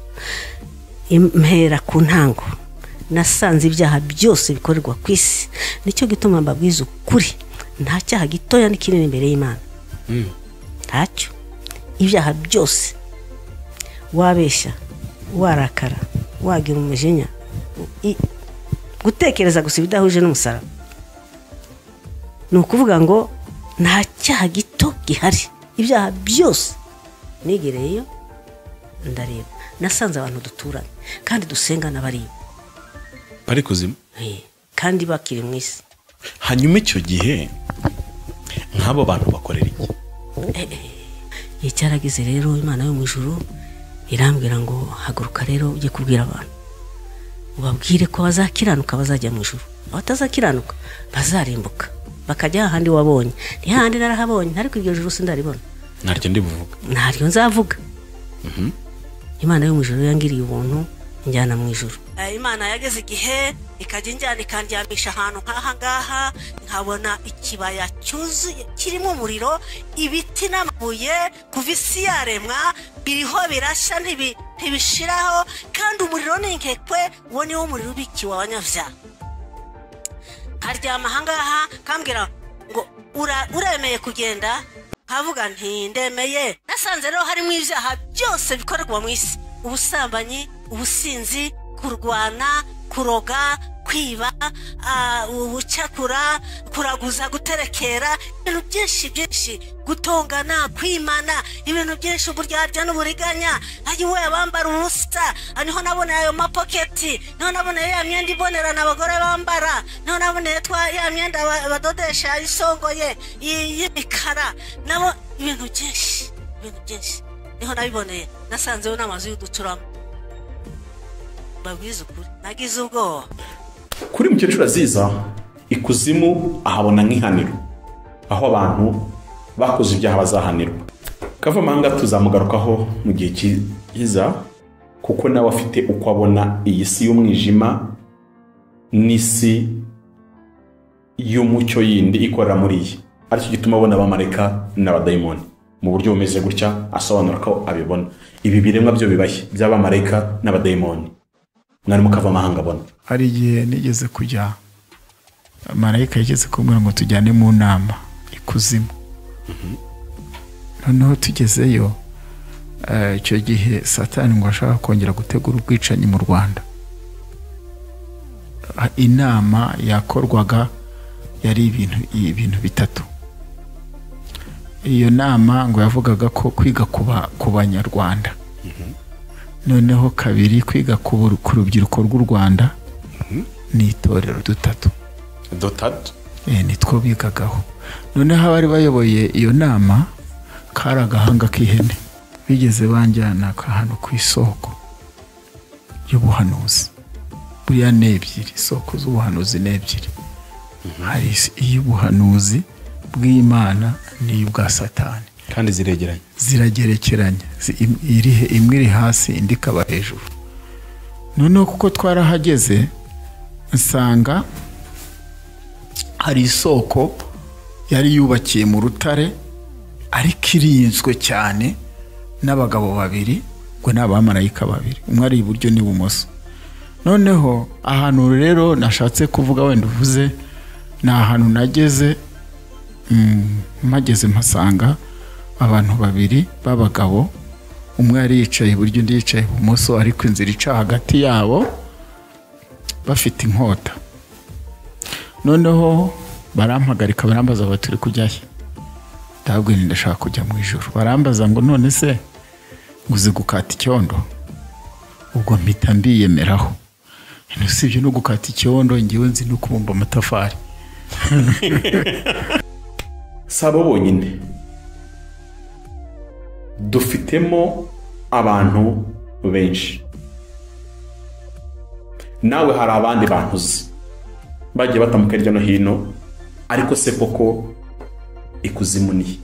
impera ku ntango nasanze ibyaha byose bikorerwa ku isi nicyo gituma mbabwiza ukuri nta cyaha gitoya n'ikinini imbere y'Imana ntacyo ibyaha byose wabeshya warakara wagira umujinya gutekereza gusa ibidahuje n'umusaraba ni ukuvuga ngo nta cyaha gito gihari ibyaha byose nigereyeyo ndareba nasanze abantu duturanye kandi dusengana bari kuzimu kandi bakiri mu isi hanyuma icyo gihe nk'abo bantu bakorera iki cyaragize rero Imana yo mu ijuru irambwira ngo haguruka rero ujye kubwira abantu ubabwire ko bazakiranuka bazajya mu ijuru abatazakiranuka bazarimbuka bakajya ahandi wabonye ni handi narahabonye ariko iryo juru sindaribona naryo ndibuvuga naryo nzavuga Imana yo mu ijuru yangiriye ubuntu njyana mu ijuru Imana yageze igihe ikajya injyana ikandyamisha ahantu nk'aha ngaha nkabona ikibaya cyuzuye kirimo umuriro ibiti n'amabuye kuva isi yaremwa biriho birashya ntibishiraho kandi umuriro ni inkekwe uwo niwo umuriro ubikiwe abanyabyaha karyama aha ngaha kambwira ngo uremeye kugenda nkavuga nti ndemeye nasanze rero harimo ibyaha byose bikorerwa mu isi ubusambanyi ubusinzi kurwana kuroga kwiba ubucakura kuraguza guterekera ibintu byinshi byinshi gutongana kwimana ibintu byinshi uburyarya n'uburiganya ayiwe bambara ubusa niho naboneye ayo mapoketi niho naboneye ya myenda ibonerana abagore bambara niho naboneye ya myenda badodesha isongoye y'imikara nabo ibintu byinshi niho nabiboneye nasanzeho n'amazu y'uducurama babwiza ukuri nagize ubwoba kuri Mukecuru Aziza ikuzimu ahabona nk'ihaniro aho abantu bakoze ibyaha bazahanirwa Kavamahanga tuzamugarukaho mu gihe kiza kuko nawe afite uko abona iyi si y'umwijima n'isi y'umucyo yindi ikorera muri iyi aricyo gituma abona abamarayika n'abadayimoni mu buryo bumeze gutya asobanura ko abibona ibi biremwa byo bibaye by'abamarayika n'abadayimoni mwarimu Kavamahanga abona. Hari igihe nigeze kujya marayika yigeze kumbwira ngo tujyane mu nama ikuzimu. Noneho tugezeyo icyo gihe Satani ngo ashaka kongera gutegura ubwicanyi mu Rwanda. Inama yakorwaga yari ibintu bitatu. Iyo nama ngo yavugaga ko kwiga ku Banyarwanda. Noneho kabiri kwiga ku rubyiruko rw'u Rwanda n'itorero dutatu nitwo bigagaho. Noneho abari bayoboye iyo nama kari agahanga k'ihene bigeze banjyana hano ku isoko y'ubuhanuzi. Buriya ni ebyiri, isoko z'ubuhanuzi ni ebyiri. Hari iy'ubuhanuzi bw'Imana n'iy'ubwa Satani kandi ziragerekeranye imwe iri hasi indi ikaba hejuru. Noneho kuko twarahageze nsanga hari isoko yari yubakiye mu rutare ariko irinzwe cyane n'abagabo babiri ngo ni abamarayika babiri, umwe ari iburyo n'ibumoso. Noneho ahantu rero nashatse kuvuga wenda uvuze ni ahantu nageze mageze mpasanga abantu babiri b'abagabo, umwe yari yicaye iburyo undi yicaye ibumoso ariko inzira ica hagati yabo bafite inkota. Noneho barampagarika barambaza bati turi kujyahe? Ndababwira ndashaka kujya mu ijuru. Barambaza ngo none se uzi gukata icyondo? Ubwo mpita mbiyemeraho. Usibye no gukata icyondo ngiwe nzi no kubumba amatafari. Sabo bonyine dufitemo abantu benshi. Nawe hari abandi bantu uzi bagiye batamuka hirya no hino, ariko se koko ikuzimu ni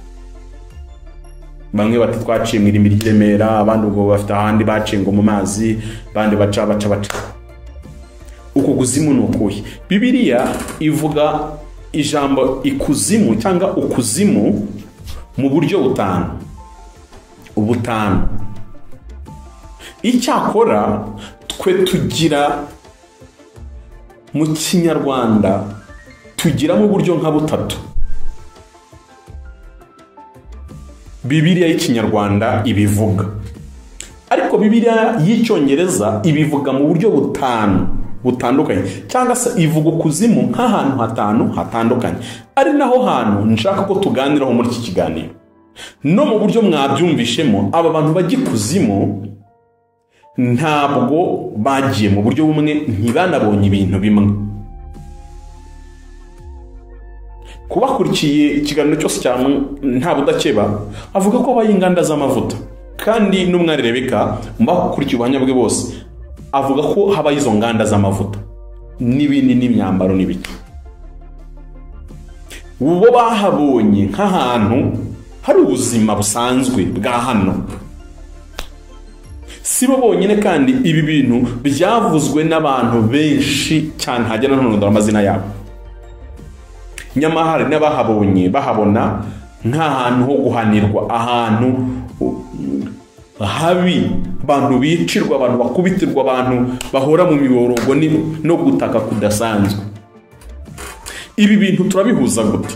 bamwe bati twaciye mu irimbi ry'Iremera, abandi ubwo bafite ahandi baciye ngo mu mazi, abandi baca. Uko kuzimu ni ukuhe? Bibiliya ivuga ijambo ikuzimu cyangwa ukuzimu mu buryo butanu. Icyakora twe tugira mu Kinyarwanda tugira mu buryo nka butatu. Bibiliya y'Ikinyarwanda ibivuga, ariko Bibiliya y'Icyongereza ibivuga mu buryo butandukanye, cyangwa se ivuga kuzimu nk'ahantu hatandukanye. Ari naho hantu nshaka ko tuganiraho muri iki kiganiro. No mu buryo mwabyumvishemo, aba bantu bajya kuzimu ntabwo bagiye mu buryo bumwe, ntibanabonye ibintu bimwe. Kubakurikiye ikiganiro cyose cyane nta budakeba avuga ko abaye inganda z'amavuta, kandi n'umwari Rebeka mbakurikiye ubuhamya bwe bose avuga ko habaye izo nganda z'amavuta n'ibindi n'imyambaro n'ibiki. Ubo bahabonye nk'ahantu hari ubuzima busanzwe bwa hano. Si bo bonyine kandi ibi bintu byavuzwe n'abantu benshi cyane hajya no nondora amazina yabo. Nyamara hari n'abahabonye bahabona nk'ahantu ho guhanirwa, ahantu habi, abantu bicirwa, abantu bakubitirwa, abantu bahora mu miborogo no gutaka kudasanzwe. Ibi bintu turabihuza gute?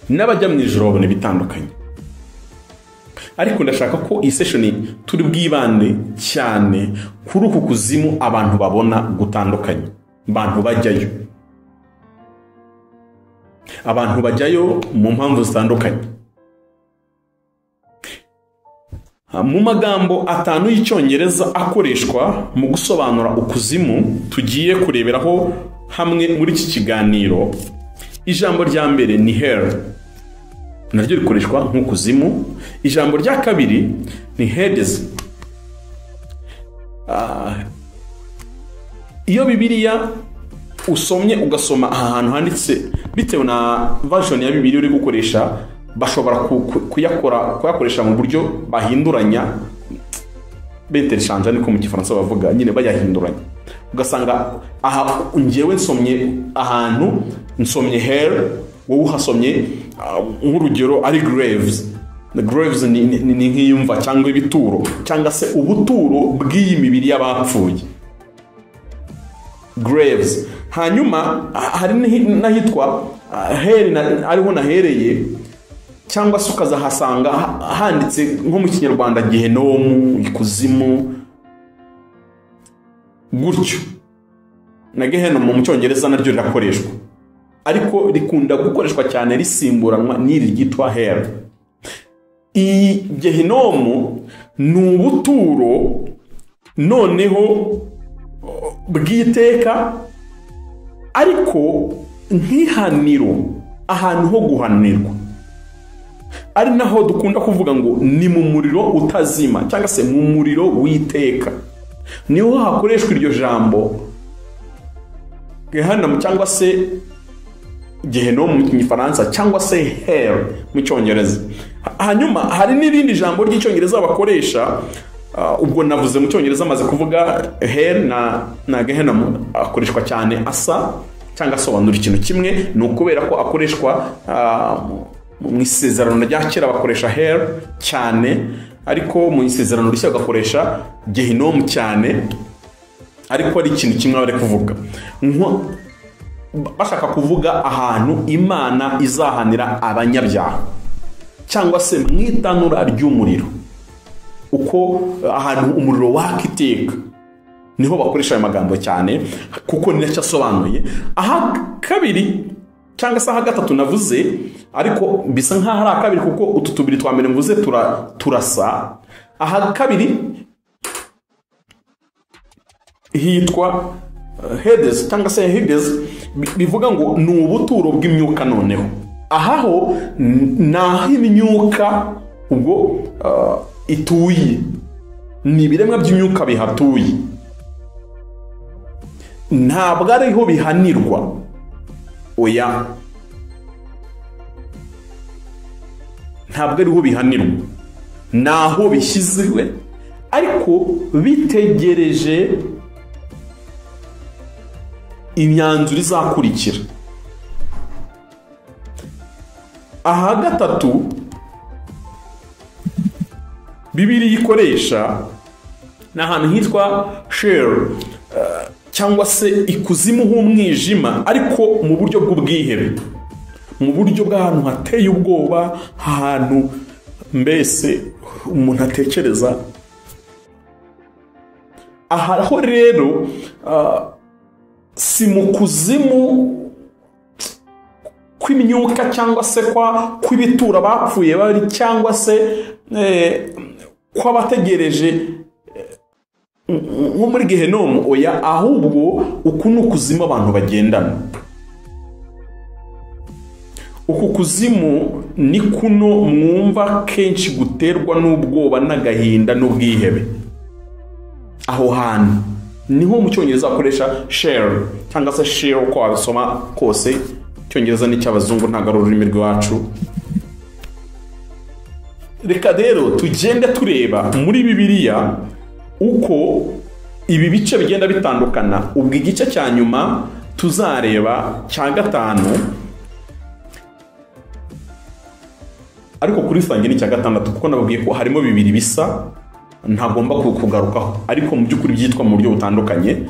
N'abajya mu ijuru babona bitandukanye, ariko ndashaka ko iyi session turi bwibande cyane kuri uku kuzimu abantu babona gutandukanye, abantu bajyayo mu mpamvu zitandukanye. Mu magambo 5 y'Icyongereza akoreshwa mu gusobanura ukuzimu tugiye kureberaho hamwe muri iki kiganiro, ijambo rya mbere ni hell, naryo rikoreshwa nk'ukuzimu. Ijambo rya kabiri ni hades. Iyo Bibiliya usomye ugasoma ahantu handitse bitewe na version ya Bibiliya uri gukoresha, bashobora kuyakoresha mu buryo bahinduranya, betershanja niko mu Gifaransa bavuga, nyine bayahinduranya. Ugasanga aha ngewe nsomye ahantu nsomye hell, wowe uhasomye nk'urugero ari graves. The graves ni nk'iyumva cyangwa ibituro cyangwa se ubuturo bw'iyi mibiri y'abapfuye, graves. Hanyuma hari n'ahitwa hell, ariho nahereye, cyangwa se ukazahasanga handitse nko mu Kinyarwanda gehenomu, ikuzimu, gutyo. Na gehenomu mu Cyongereza naryo rirakoreshwa, ariko rikunda gukoreshwa cyane risimburanwa n'iri ryitwa hell. Iyi gehenomu ni ubuturo noneho bw'iteka, ariko nk'ihaniro, ahantu ho guhanirwa, ari naho dukunda kuvuga ngo ni mu muriro utazima cyangwa se mu muriro w'iteka. Niho hakoreshwa iryo jambo Gehenna cyangwa se Gehenomu mu Gifaransa cyangwa se hell mu Cyongereza. Hanyuma hari n'irindi jambo ry'Icyongereza bakoresha, ubwo navuze mu Cyongereza maze kuvuga hell na Gehenna, akoreshwa cyane asa cyangwa asobanura ikintu kimwe. Ni ukubera ko akoreshwa mu Isezerano rya Kera bakoresha hell cyane, ariko mu Isezerano rishya bagakoresha Gehinomu cyane, ariko ari ikintu kimwe bari kuvuga. Bashaka kuvuga ahantu Imana izahanira abanyabyaha, cyangwa se mu itanura ry'umuriro, uko ahantu umuriro waka iteka, niho bakoresha ayo magambo cyane, kuko ni nacyo asobanuye. Aha kabiri cyangwa se aha gatatu navuze, ariko bisa nk'aho ari akabiri kuko utu tubiri twa mbere mvuze turasa. Aha kabiri hitwa hades cyangwa se hades, bivuga ngo ni ubuturo bw'imyuka. Noneho ahaho naho imyuka ubwo ituye, ni ibiremwa by'imyuka bihatuye, ntabwo ariho bihanirwa. Oya, ntabwo ariho bihanirwa, naho bishyizwe, ariko bitegereje imyanzuro izakurikira. Aha gatatu Bibiliya ikoresha ni ahantu hitwa Sheol, cyangwa se ikuzimu h'umwijima, ariko mu buryo bw'ubwihebe, mu buryo bw'ahantu hateye ubwoba, ahantu mbese umuntu atekereza. Aha ho rero si mu kuzimu kw'imyuka cyangwa se kw'ibitura bapfuye bari, cyangwa se kw'abategereje nko muri Gehenomu. Oya, ahubwo uku ni ukuzimu abantu bagendana. Uku kuzimu ni kuno mwumva kenshi guterwa n'ubwoba n'agahinda n'ubwihebe. Aho hantu niho mu Cyongereza bakoresha Sheol cyangwa se Sheol, uko wabisoma kose. Icyongereza ni cy'abazungu, ntabwo ari ururimi rwacu. Reka rero tugende tureba muri Bibiliya uko ibi bice bigenda bitandukana. Ubwo igice cya nyuma tuzareba cya 5, ariko kuri sange ni cya 6, kuko nababwiye ko harimo bibiri bisa ntagomba kugarukaho, ariko mu by'ukuri byitwa mu buryo butandukanye.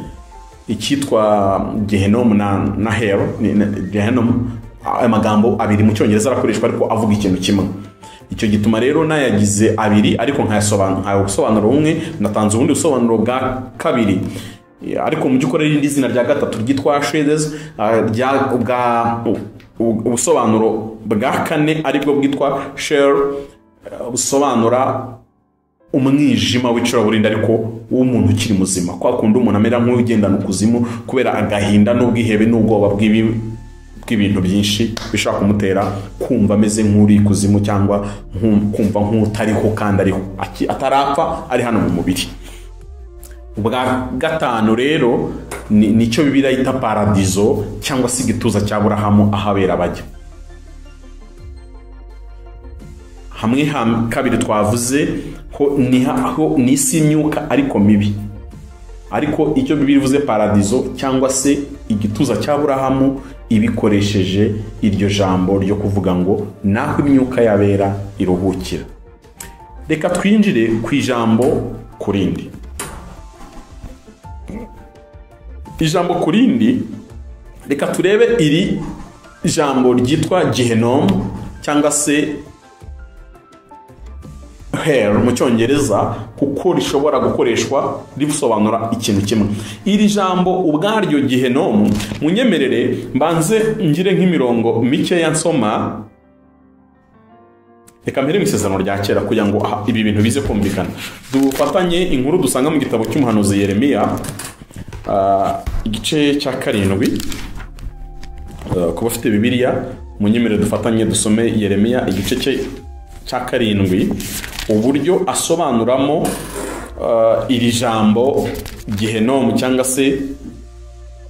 Icyitwa Gehenomu na hell, Gehenomu, amagambo abiri mu Cyongereza arakoreshwa ariko avuga ikintu kimwe. icyo gituma rero nayagize abiri ariko nkayasobanura umwe, natanze ubundi busobanuro bwa kabiri, ariko mu by'ukuri irindi zina rya gatatu ryitwa shades ubusobanuro bwa kane aribwo bwitwa share, busobanura umwijima w'icuraburindi ariko w'umuntu ukiri muzima, kwa kundi umuntu amera nk'ugendana ukuzimu kubera agahinda n'ubwihebe n'ubwoba bw'ibintu byinshi bishobora kumutera kumva ameze nk'uri kuzimu cyangwa kumva nk'utariho kandi ariho atarapfa ari hano mu mubiri. Ubwa gatanu rero nicyo Bibiliya yita paradizo cyangwa se igituza cya Aburahamu aho abera bajya. Hamwe kabiri twavuze ko ni isi y'imyuka ariko mibi, ariko icyo Bibiliya ivuze paradizo cyangwa se igituza cya Aburahamu ibikoresheje iryo jambo ryo kuvuga ngo naho imyuka y'abera iruhukira. Reka twinjire ku ijambo kurindi. Ijambo kurindi, reka turebe iri jambo ryitwa Gehenom cyangwa se hell mu cyongereza, kuko rishobora gukoreshwa ribusobanura ikintu kimwe. Iri jambo ubwaryo Gehenom, munyemerere mbanze ngire nk'imirongo mike ya nsoma. Reka mbere mu isezerano rya kera kugira ngo ibi bintu bize kumvikana. Dufatanye inkuru dusanga mu gitabo cy'umuhanuzi Yeremiya, igice cya 7. Kuba ufite Bibiliya munyemerere dufatanye dusome Yeremiya igice cya 7, uburyo asobanuramo iri jambo Gehenom cyangwa se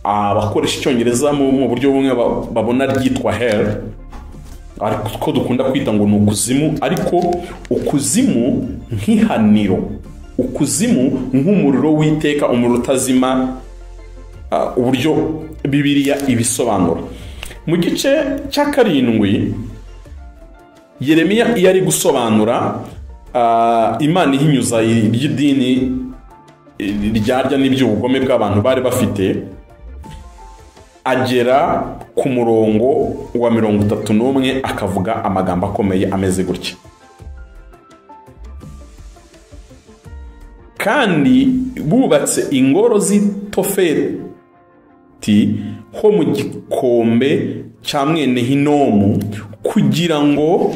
abakoresha icyongereza mu buryo bumwe babona ryitwa hell, ariko dukunda kwita ngo ni ukuzimu, ariko ukuzimu nk'ihaniro, ukuzimu nk'umuriro w'iteka, umuriro utazima, uburyo Bibiliya ibisobanura. Mu gice cya 7 Yeremiya iyo ari gusobanura Imana ihinyuza ry'idini ryarya n'iby'ubugome bw'abantu bari bafite, agera ku murongo wa 31 akavuga amagambo akomeye ameze gutya: kandi bubatse ingoro z'Itofeti ho mu gikombe cya mwene Hinomu kugira ngo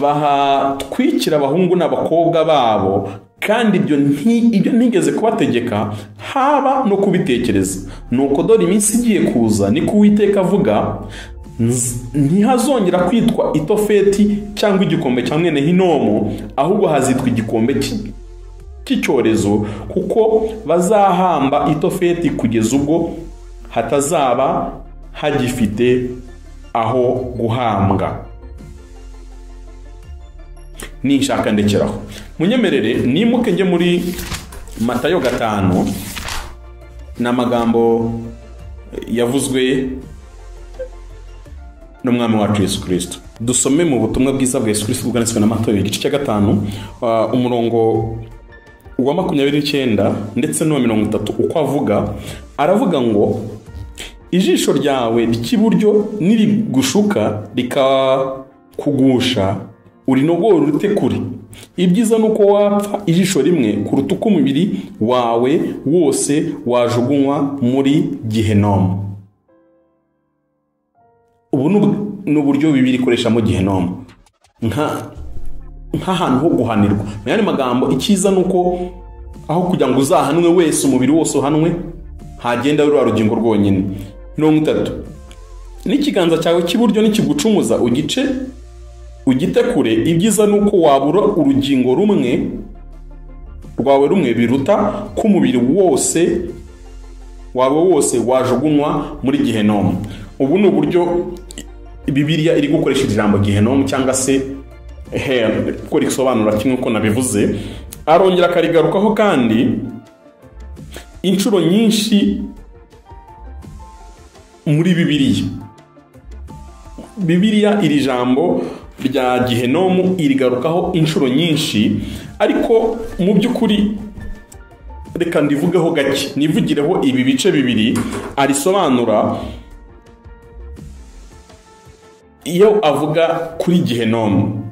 bahatwikira abahungu n'abakobwa babo, kandi ibyo ntigeze kubategeka haba no kubitekereza. Nuko dore iminsi igiye kuza, niko Uwiteka avuga, ntihazongera kwitwa Itofeti cyangwa igikombe cya mwene Hinomu, ahubwo hazitwa igikombe cy'icyorezo, kuko bazahamba Itofeti kugeza ubwo hatazaba hagifite aho guhambwa. Ninshaka ndekeraho. Munyemerere nimuke njye muri Matayo 5, n'amagambo yavuzwe n'umwami wacu Yesu Kristo. Dusome mu butumwa bwiza bwa Yesu Kristo bwanditswe na Matayo igice cya 5, umurongo wa 29 ndetse n'uwa 30. Uko avuga, aravuga ngo ijisho ryawe ry'iburyo nirigushuka rikakugusha, urinogora urute kure. Ibyiza nuko wapfa ijisho rimwe kuruta uko umubiri wawe wose wajugunywa muri Gehenom. Ubu n'uburyo Bibiliya ikoresha mu Gehenom nk'ahantu ho guhanirwa. Mu yandi magambo, icyiza nuko aho kugira ngo uzahanwe wese, umubiri wose uhanwe, hagenda rwa rugingo rwonyine. 30. N'ikiganza cyawe cy'iburyo nikigucumuza ugite kure. Ibyiza nuko wabura urugingo rwawe rumwe biruta ko umubiri wose wajugunywa muri Gehenom. Ubu ni uburyo Bibiliya iri gukoresha ijambo Gehenom cyangwa se hell, ko risobanura kimwe uko nabivuze. Arongera akarigarukaho kandi inshuro nyinshi muri Bibiliya iri jambo rya Gehenom irigarukaho inshuro nyinshi, ariko mu by'ukuri reka ndivugeho gake, nivugireho ibi bice bibiri arisobanura. iyo avuga kuri Gehinomu,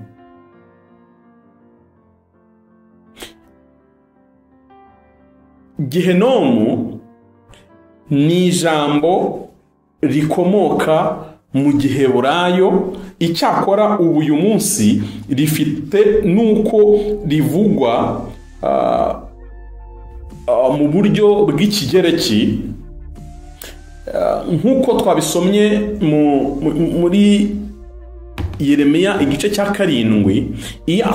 Gehinomu ni ijambo rikomoka mu Giheburayo, icyakora ubu uyu munsi rifite nuko rivugwa mu buryo bw'ikigereki, nk'uko twabisomye muri Yeremiya igice cya 7, iyo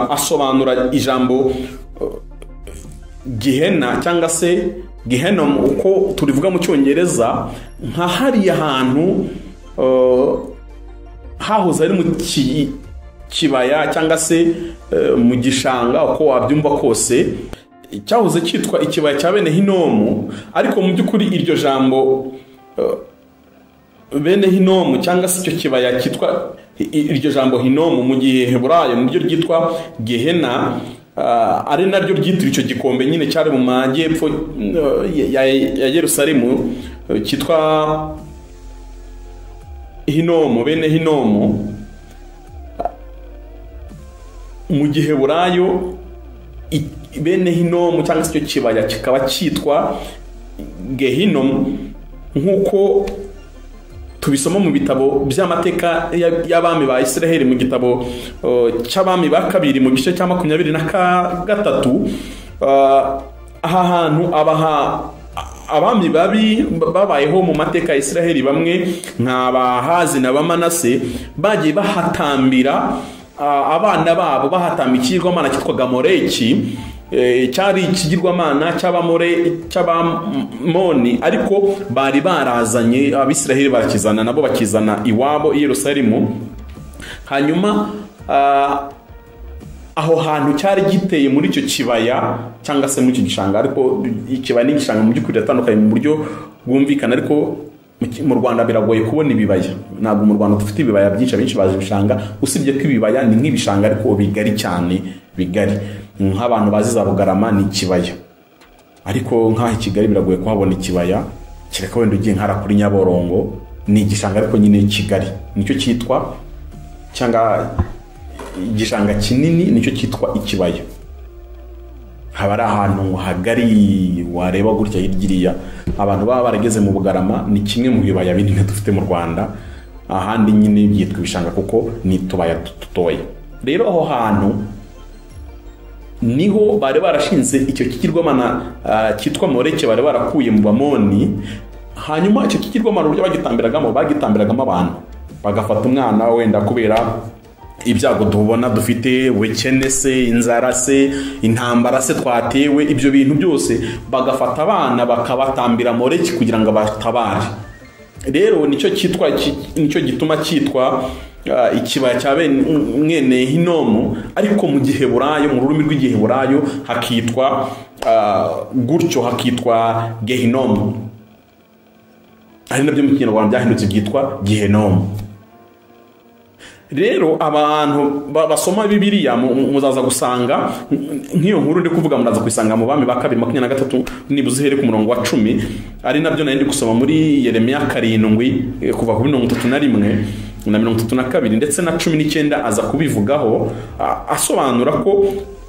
asobanura ijambo Gehena cyangwa se Gehenom uko turivuga mu Cyongereza, nka hariya hantu hahoze ari mu kibaya cyangwa se mu gishanga, uko wabyumva kose, cyahoze cyitwa ikibaya cya bene Hinomu. Ariko mu by'ukuri iryo jambo bene Hinomu cyangwa se icyo kibaya cyitwa iryo jambo Hinomu mu Giheburayo niryo ryitwa Gehena, ari naryo ryitwa icyo gikombe nyine cyari mu majyepfo ya Yerusalemu cyitwa Hinomu, bene Hinomu. Mu Giheburayo bene Hinomu cyangwa se icyo kibaya kikaba cyitwa Gehinom, nk'uko tubisoma mu bitabo by'amateka y'abami ba Israel, mu gitabo cy'abami ba 2 mu gice cya 23. Aha hantu abami babayeho mu mateka ya Israel, bamwe nk'Abahazi na Bamanase, bagiye bahatambira abana babo, bahatambira ikigirwamana cyitwaga Moleki, cyari ikigirwamana cy'Abamoni, ariko bari barazanye Abisiraheli, barakizana nabo bakizana iwabo i Yerusalemu. Hanyuma aho hantu cyari giteye muri icyo kibaya cyangwa se muri icyo gishanga, ariko ikibaya n'igishanga mu by'ukuri atandukanye mu buryo bwumvikana. Ariko mu Rwanda biragoye kubona ibibaya, ntabwo mu Rwanda dufite ibibaya byinshi, abenshi bazi ibishanga, usibye ko ibibaya ni nk'ibishanga ariko bigari cyane, bigari. Nk'abantu bazi za Bugarama ni ikibaya, ariko nk'aho i Kigali biragoye kuhabona ikibaya, kereka wenda ugiye nk'ara kuri Nyaborongo, ni igishanga ariko nyine Kigali nicyo cyitwa, cyangwa igishanga kinini nicyo cyitwa ikibaya. Haba ari ahantu hagari wareba gutya hirya, abantu baba barageze mu Bugarama, ni kimwe mu bibaya binini dufite mu Rwanda. Ahandi nyine byitwa ibishanga kuko ni tubaya dutoya. Rero aho hantu niho bari barashinze icyo kigirwamana cyitwa Moleki, bari barakuye mu Bamoni. Hanyuma icyo kigirwamana uburyo bagitambiragamo abantu, bagafata umwana wenda kubera ibyago tubona dufite, wekene se, inzara se, intambara se twatewe, ibyo bintu byose bagafata abana bakabatambira Moleki kugira ngo batabare. Rero nicyo gituma cyitwa ikibaya cya bene Hinomu, ariko mu Giheburayo, mu rurimi rw'Igiheburayo hakitwa gutyo, hakitwa Gehinomu. Ari nabyo mu Kinyarwanda byahindutse byitwa Gehinomu. Rero abantu basoma Bibiliya muzaza gusanga nk'iyo nkuru ndi kuvuga, muraza kwisanga mu Bami ba 2:23 nibuze here ku murongo wa 10. Ari nabyo nari ndi gusoma muri Yeremiya 7 kuva ku 31 na 32 ndetse na 19, aza kubivugaho asobanura ko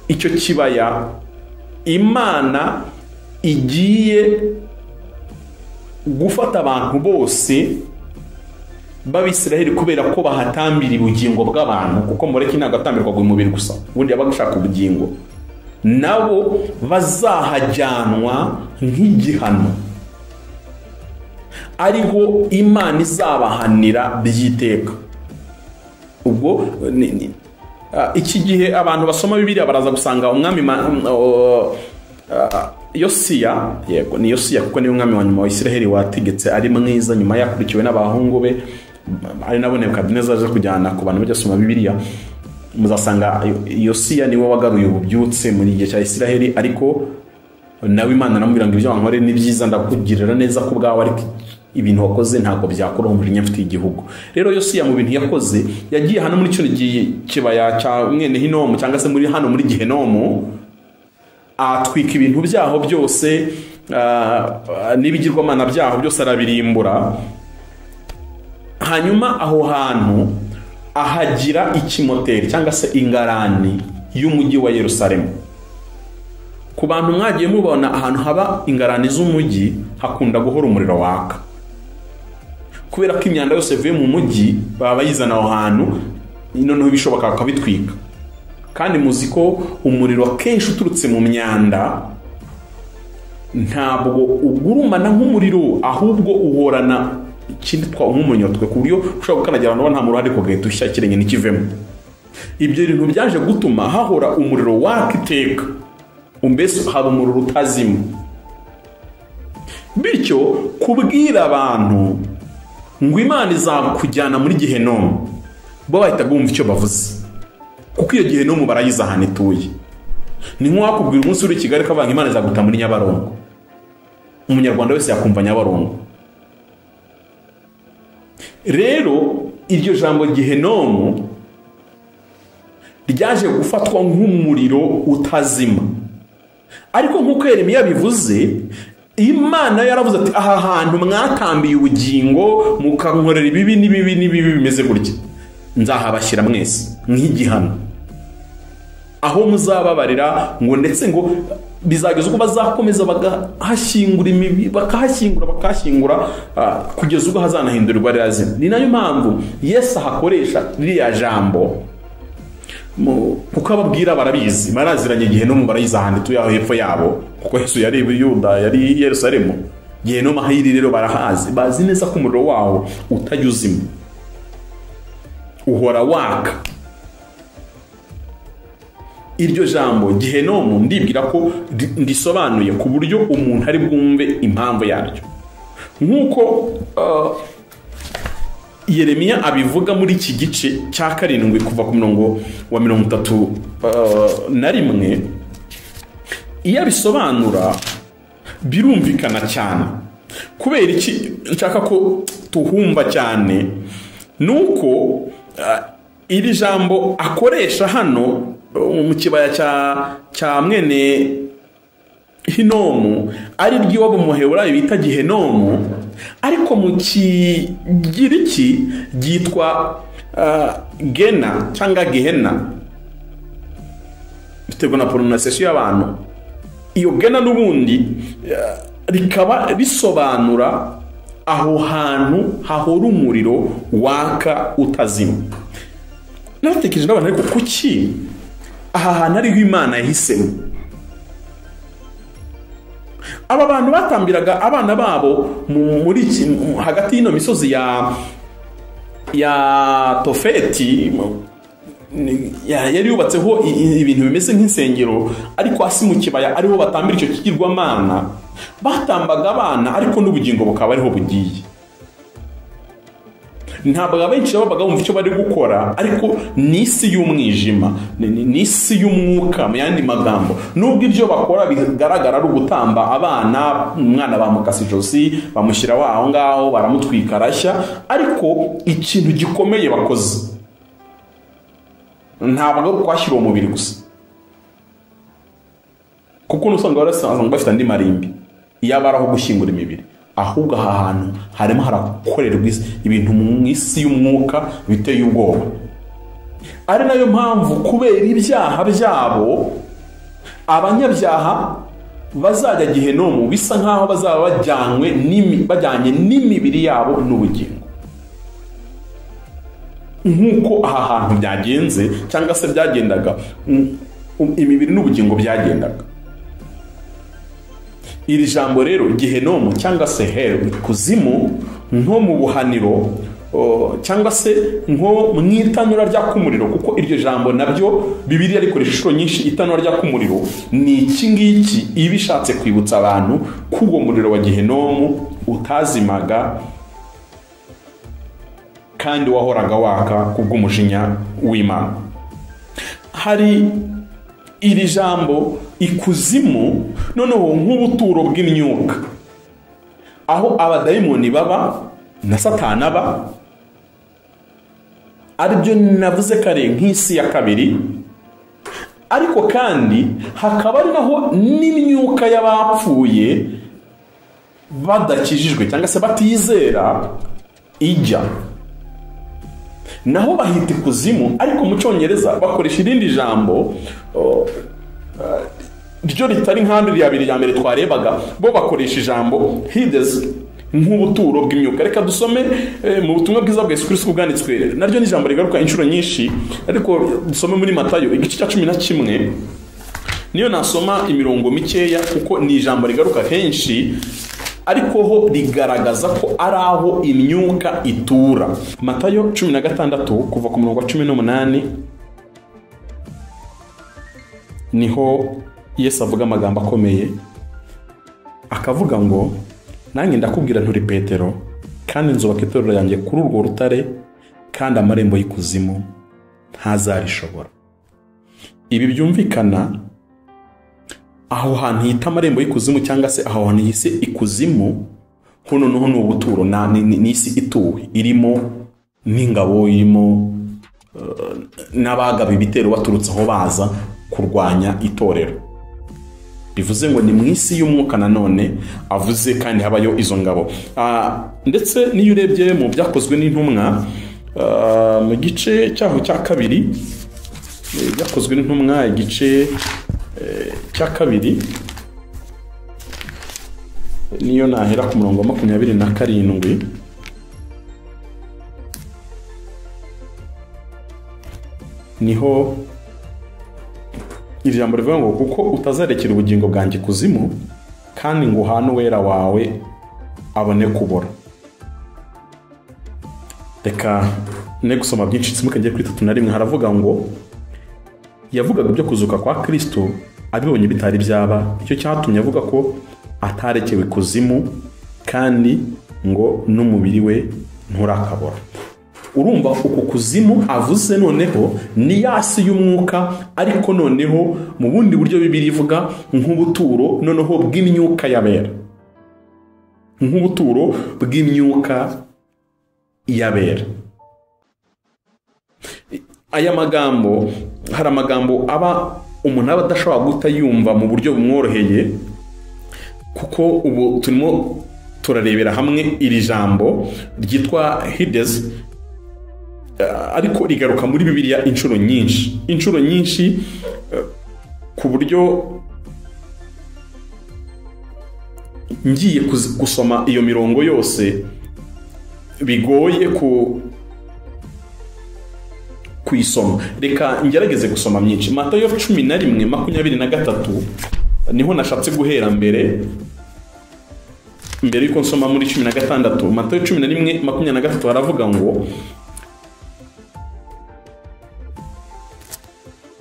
icyo kibaya Imana igiye gufata abantu bose b'Abisiraheli kubera ko bahatambira ubugingo bw'abantu, kuko Moleki ntabwo atambirwaga umubiri gusa, ubundi yabaga ashaka ubugingo. Nabo bazahajyanwa nk'igihano, ariho Imana izabahanira by'iteka. Ubwo iki gihe abantu basoma Bibiliya baraza gusanga umwami Yosiya, yego ni Yosiya kuko ni umwami wa nyuma wa Isiraheli wategetse ari mwiza, nyuma yakurikiwe n'abahungu be, ari nabo Nebukadineza aje kujyana ku bantu bajya soma Bibiliya. Muzasanga Yosiya niwe wagaruye ububyutse muri gihe cya Isiraheli, ariko nawe Imana namubwira ngo ibyo wankore ni byiza, ndakugirira neza ku bwawe, ariko ibintu wakoze ntabwo byakora umujinya mfite igihugu. Rero Yosiya mu bintu yakoze, yagiye hano muri cyo kibaya cya mwene Hinomu cyangwa se muri hano muri Gehinomu, atwika ibintu byaho byose, n'ibigirwamana byaho byose arabirimbura. hanyuma aho hantu ahagira ikimoteri cyangwa se ingarani y'umujyi wa Yerusalemu. Ku bantu mwagiye mubona ahantu haba ingarani z'umujyi hakunda guhora umuriro waka, kubera ko imyanda yose ivuye mu mujyi baba bayizana aho hantu, noneho bishoboka bakabitwika. Kandi muzi ko umuriro akenshi uturutse mu myanda ntabwo ugurumana nk'umuriro, ahubwo uhorana ikindi nk'umunyotwe, ku buryo ushobora gukanagira nta muriro ariko gahita ushya kirenge nikivemo. Ibyo bintu byaje gutuma hahora umuriro waka iteka, mbese haba umuriro utazima. Bityo kubwira abantu ngo Imana izakujyana muri Gehinomu, bo bahita bumva icyo bavuze, kuko iyo Gehinomu barayiza ahantu ituye. Ni nk'uwakubwira umunsi uri Kigali kavuga Imana izaguta muri Nyabarongo, umunyarwanda wese yakumva Nyabarongo. Rero iryo jambo Gehinomu ryaje gufatwa nk'umuriro utazima, ariko nk'uko Yeremiya bivuze, Imana yaravuze ati aha hantu mwatambiye ubugingo mukankorera ibibi n'ibibi n'ibibi bimeze gutya, nzahabashyira mwese nk'igihano, aho muzababarira ngo ndetse ngo bizageza uko bazakomeza bagahashyingura imibi, bakahashyingura kugeza ubwo hazanahindurirwa rirazina. Ni nayo mpamvu Yesu ahakoresha ririya jambo, kuko ababwira barabizi, baraziranye Gehinomu barayiza ahantu ituye aho hepfo yabo, kuko Yesu yari i Yuda, yari i Yerusalemu. Gehinomu ahiri rero barahazi, bazi neza ko umuriro wawo utajya uzima, uhora waka. Iryo jambo Gehinomu ndibwira ko ndisobanuye ku buryo umuntu ari bwumve impamvu yaryo, nk'uko Yeremiya abivuga muri iki gice cya 7 kuva ku murongo wa 31. Iyo abisobanura birumvikana cyane. Kubera iki nshaka ko tuhumva cyane, nuko iri jambo akoresha hano mu kibaya cya mwene Hinomu ari ry'iwabo mu Heburayo bita Gehinomu, ariko mu Kigiriki ryitwa Gena cyangwa Gehena, biterwa na pronunciation y'abantu. Iyo Gena n'ubundi rikaba risobanura aho hantu hahora umuriro waka utazima. Natekereje n'abantu ariko kuki aha hantu ariho Imana yahisemo? Aba bantu batambiraga abana babo muri hagati y'ino misozi ya Tofeti, yari yubatseho ibintu bimeze nk'insengero, ariko hasi mu kibaya ariho batambira icyo kigirwamana. Batambaga abana ariko n'ubugingo bukaba ariho bugiye. Ntabwo abenshi babaga bumva icyo bari gukora, ariko ni isi y'umwijima, ni isi y'umwuka. Mu yandi magambo, nubwo ibyo bakora bigaragara ari ugutamba abana, umwana bamukasa ijosi, bamushyira aho ngaho, baramutwika arashya, ariko ikintu gikomeye bakoze ntabwo ari ukwashyira uwo mubiri gusa, kuko n'usanga barasanga bafite andi marimbi iyaba aho gushyingura imibiri, ahubwo aha hantu harimo harakorerwa ibintu mu isi y'umwuka biteye ubwoba. Ari nayo mpamvu kubera ibyaha byabo abanyabyaha bazajya Gehinomu bisa nkaho bazaba bajyanye n'imibiri yabo n'ubugingo. Nk'uko aha hantu byagenze cyangwa se byagendaga, imibiri n'ubugingo byagendaga. Iri jambo rero Gehinomu cyangwa se hell, kuzimu, nko mu buhaniro cyangwa se nko mu itanura ryaka umuriro, kuko iryo jambo nabyo Bibiliya rikoresha inshuro nyinshi. Itanura ryaka umuriro ni iki ngiki iba ishatse kwibutsa abantu ko uwo muriro wa Gehinomu utazimaga kandi wahoraga waka kubw'umujinya w'Imana. Hari iri jambo ikuzimu noneho nk'ubuturo bw'imyuka, aho abadayimoni baba na Satani aba, aribyo navuze kare nk'isi ya kabiri, ariko kandi hakaba ari naho n'imyuka y'abapfuye badakijijwe cyangwa se batizera ijya. naho bahita ikuzimu, ariko mu cyongereza bakoresha irindi jambo ryo ritari nk'andi rya mbere twarebaga, bo bakoresha ijambo Hades nk'ubuturo bw'imyuka. Reka dusome mu butumwa bwiza bwa Yesu Kristo bwanditswe, naryo ni ijambo rigaruka inshuro nyinshi, ariko dusome muri Matayo igice cya 11, niyo nasoma imirongo mikeya kuko ni ijambo rigaruka henshi, ariko ho rigaragaza ko ari aho imyuka itura. Matayo 16 kuva ku murongo wa 18 niho Yesu avuga amagambo akomeye, akavuga ngo nanjye ndakubwira nturi Petero, kandi nzubaka itorero yanjye kuri urwo rutare, kandi amarembo y'ikuzimu ntazarishobora. Ibi byumvikana aho hantu hita amarembo y'ikuzimu cyangwa se aho hantu hise ikuzimu, hono noho ni ubuturo, ni isi ituwe irimo n'ingabo, irimo n'abagaba ibitero baturutse aho baza kurwanya itorero. Bivuze ngo ni mu isi y'umwuka nanone avuze, kandi habayo izo ngabo. Ndetse niyo urebye mu byakozwe n'intumwa mu gice cyaho cya kabiri, byakozwe n'intumwa igice cya kabiri, niyo nahera ku murongo wa 27, niho iri jambo rivuga ngo kuko utazarekera ubugingo bwanjye kuzimu, kandi ngo uhane uwera wawe abone kubora. Reka ne gusoma byinshi simuke ngiye kuri 31. Haravuga ngo yavugaga ibyo kuzuka kwa Kristo abibonye bitari byaba, icyo cyatumye avuga ko atarekewe kuzimu, kandi ngo n'umubiri we nturakabora. Urumva uko kuzimu avuze noneho ni yasi y'umwuka, ariko noneho mu bundi buryo Bibiliya ivuga nk'ubuturo noneho bw'imyuka yabera, nk'ubuturo bw'imyuka yabera. Aya magambo, hari amagambo aba umuntu aba adashobora guta yumva mu buryo bumworoheye, kuko ubu turimo turarebera hamwe iri jambo ryitwa Hades, ariko rigaruka muri Bibiliya inshuro nyinshi, ku buryo ngiye gusoma iyo mirongo yose bigoye kuyisoma. Reka ngerageze gusoma myinshi. Matayo 11:23 niho nashatse guhera mbere yuko nsoma muri 16. Matayo 11:23 haravuga ngo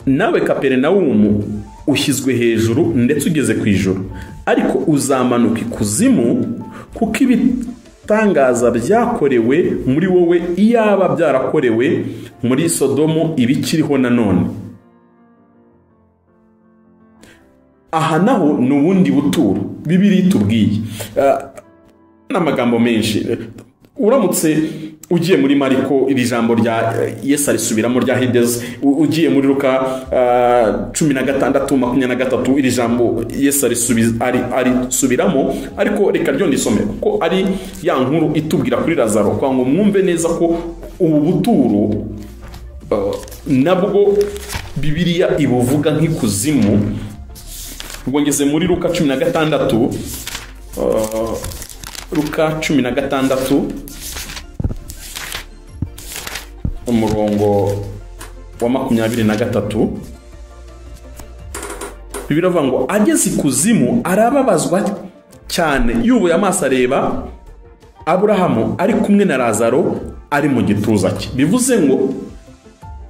nawe Kaperinawumu ushyizwe hejuru ndetse ugeze ku ijuru, ariko uzamanuka ikuzimu, kuko ibitangaza byakorewe muri wowe iyaba byarakorewe muri Sodomu ibikiriho nanone. Aha naho ni ubundi buturo Bibiliya itubwiye, n'amagambo menshi. Uramutse ugiye muri Mariko iri jambo rya Yesu arisubiramo rya Hades, ugiye muri Luka 16:23 iri jambo Yesu arisubiramo, ariko reka ryo ndisome kuko ari ya nkuru itubwira kuri Lazaro, kwa ngo mwumve neza ko ubu buturo nabwo Bibiliya ibuvuga nk'ikuzimu. Ubwo ngeze muri Luka 16, Luka 16 umurongo wa 23, Bibiliya ivuga ngo ageze ikuzimu arababazwa cyane, yubuye amaso areba Aburahamu ari kumwe na Lazaro ari mu gituza cye. Bivuze ngo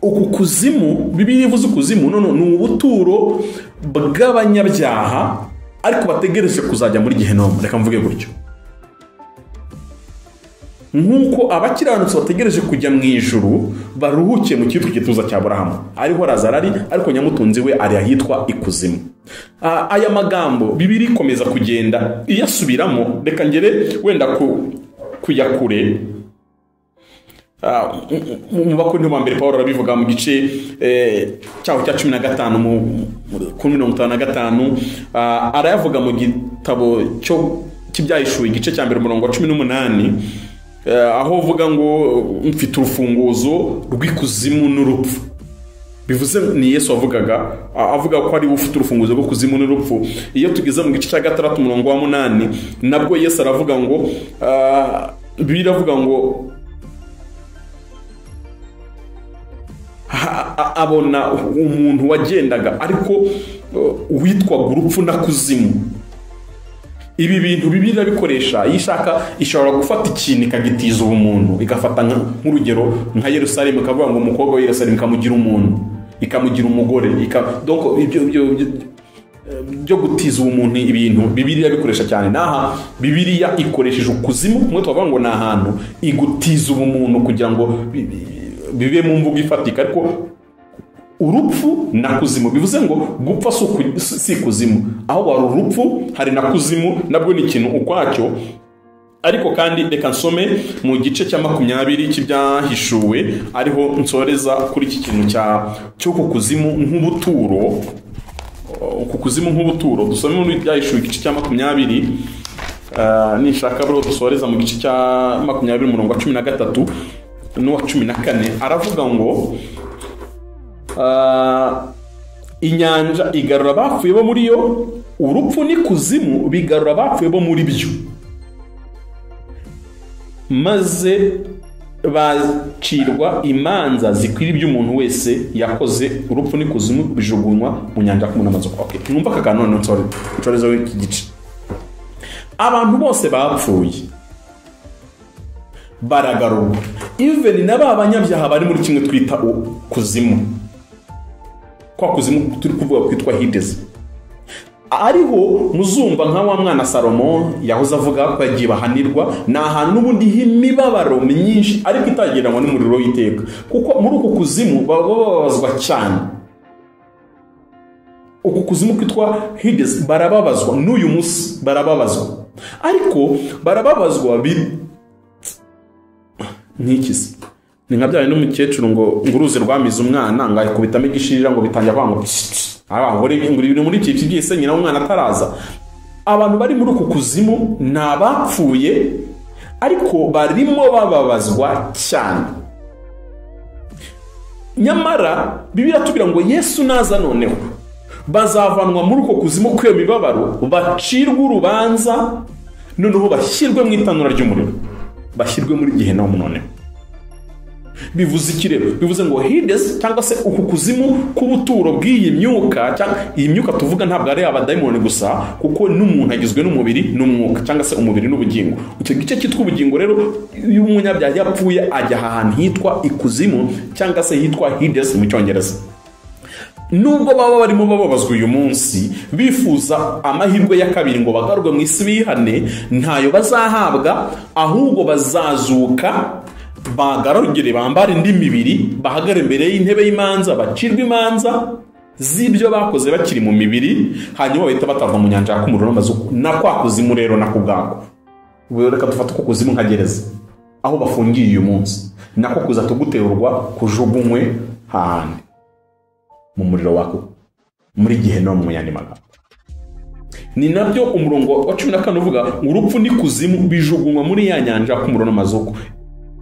uku kuzimu, Bibiliya ivuze kuzimu none ni ubuturo bw'abanyabyaha ariko bategereje kuzajya muri Gehinomu. Reka mvuge gutyo, nk'uko abakiranutsi bategereje kujya mu ijuru baruhukiye mu cyitwa igituza cya Aburahamu, ariho Lazaro ari, ariko nyamutunzi we ari ahitwa ikuzimu. Aya magambo Bibiliya ikomeza kugenda iyasubiramo. Reka ngere wenda kujya kure. Mu bakorinto ba mbere Pawulo arabivuga mu gice cyaho cya 15 kuri 55, arayavuga mu gitabo cyo cy'ibyahishuwe igice cya mbere umurongo wa 18, aho uvuga ngo mfite urufunguzo rw'ikuzimu n'urupfu, bivuze ni Yesu avuga ko ari ufite urufunguzo rwo kuzimu n'urupfu. Iyo tugeze mu gice cya 6:8 nabwo Yesu aravuga ngo biravuga ngo abona umuntu wagendaga ariko witwaga urupfu na kuzimu. Ibi bintu Bibiliya bikoresha yishaka ishobora gufata ikintu ikagitiza ubumuntu, igafata nk'urugero nka Yerusalemu ikavuga ngo umukobwa wa Yerusalemu ikamugira umuntu, ikamugira umugore, donc ibyo gutiza ubumuntu ibintu Bibiliya bikoresha cyane. Naha Bibiliya ikoresheje ukuzimu kumwe twavuga ngo ni ahantu igutiza ubumuntu kugira ngo bibe mu mvugo ifatika, ariko urupfu na kuzimu bivuze ngo gupfa si kuzimu, aho wari urupfu hari na kuzimu, nabwo ni ikintu ukwacyo. Ariko kandi reka nsome mu gice cya 20 cy'ibyahishuwe ariho nsoreza kuri iki kintu cyo kuzimu nk'ubuturo. Kuzimu nk'ubuturo dusome muri byahishuwe igice cya 20 nishaka bro dusoreza mu gice cya 20 umurongo wa 13 n'uwa 14 aravuga ngo inyanja igarura abapfuye bo muri yo, urupfu n'ikuzimu bigarura abapfuye bo muri byo, maze bacirwa imanza zikwiriye iby'umuntu wese yakoze. Urupfu n'ikuzimu bijugunywa mu nyanja kumwe n'amazi kwake. Mwumva aka kantu none nsoreza w'iki gice. Abantu bose bapfuye baragarurwa, even n'aba banyabyaha bari muri kimwe twita kuzimu. Kwa kuzimu turi kuvuga kwitwa Hades, ariho muzumva nka wa mwana Salomo yahoze avuga ko yagiye bahanirwa, ni ahantu n'ubundi h'imibabaro myinshi ariko itagereranywa n'umuriro w'iteka, kuko muri uku kuzimu bababazwa cyane. Uku kuzimu kwitwa Hades barababazwa, n'uyu munsi barababazwa, ariko barababazwa nk'ikisi. Ni nka byaye n'umukecuru ngo uruzi rwamize umwana ngayikubitamo igishirira ngo bitangira kwanga abagore nguri muri iki byise nyina umwana ataraza. Abantu bari muri uku kuzimu nabapfuye ariko barimo bababazwa cyane. Nyamara Bibiliya tubwira ngo Yesu naza noneho bazavanwa muri uko kuzimu kwiyo mibabaro, bacirwa urubanza, noneho bashyirwe mu itanura ry'umuriro, bashyirwe muri Gehinomu. Noneho bivuze iki rero? Bivuze ngo Hades cyangwa se uku kuzimu k'ubuturo bw'iyi myuka, cyangwa iyi myuka tuvuga ntabwo ari abadayimoni gusa, kuko n'umuntu agizwe n'umubiri n'umwuka, cyangwa se umubiri n'ubugingo. Icyo gice cyitwa ubugingo rero, iyo umunyabyaha yapfuye ajya ahantu hitwa ikuzimu cyangwa se hitwa Hades mu Cyongereza. Nubwo baba barimo bababazwa uyu munsi bifuza amahirwe ya kabiri ngo bagarurwe mu isi bihane, ntayo bazahabwa, ahubwo bazazuka bagarugire bambara indi mibiri, bahagara imbere y'intebe y'imanza, bacirwa imanza z'ibyo bakoze bakiri mu mibiri, hanyuma bahita batava mu nyanja y'umuriro n'amazuku. Na kwa kuzimu rero nako bwako, reka dufate ko kuzimu nka gereza aho bafungiye uyu munsi, nako kuza tuguterurwa kujugunywe hahandi mu muriro wako muri Gehinomu mu yandi magambo. Ni nabyo umurongo wa 14 uvuga urupfu n'ikuzimu bijugunywa muri ya nyanja y'umuriro n'amazuku.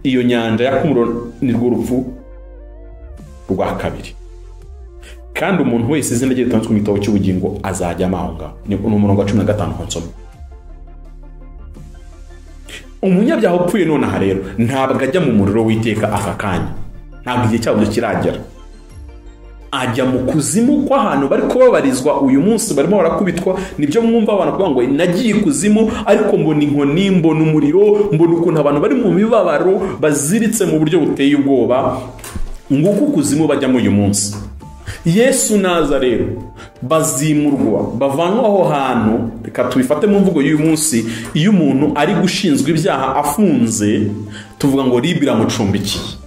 Iyo nyanja y'umuriro ni rwo rupfu rwa kabiri, kandi umuntu wese izina rye ritanzwe mu gitabo cy'ubugingo azajya amahanga. Ni umurongo wa 15 honsoma. Umunyabyaha upfuye none aha rero ntabwo ajya mu muriro w'iteka aka kanya, ntabwo igihe cyabo kiragera. Ajya mu kuzimu kw'ahantu bari kubabarizwa uyu munsi, barimo barakubitwa. Nibyo mwumva abantu kuvuga ngo nagiye kuzimu, ariko mbona inkoni, mbona umuriro, mbona ukuntu abantu bari mu mibabaro baziritse mu buryo buteye ubwoba. Nguko kuzimu bajyamo uyu munsi. Yesu naza rero bazimurwa, bavanwa aho hantu. Reka tubifate mu mvugo y'uyu munsi, iyo umuntu ari gushinzwa ibyaha afunze, tuvuga ngo libira mucumbikiye.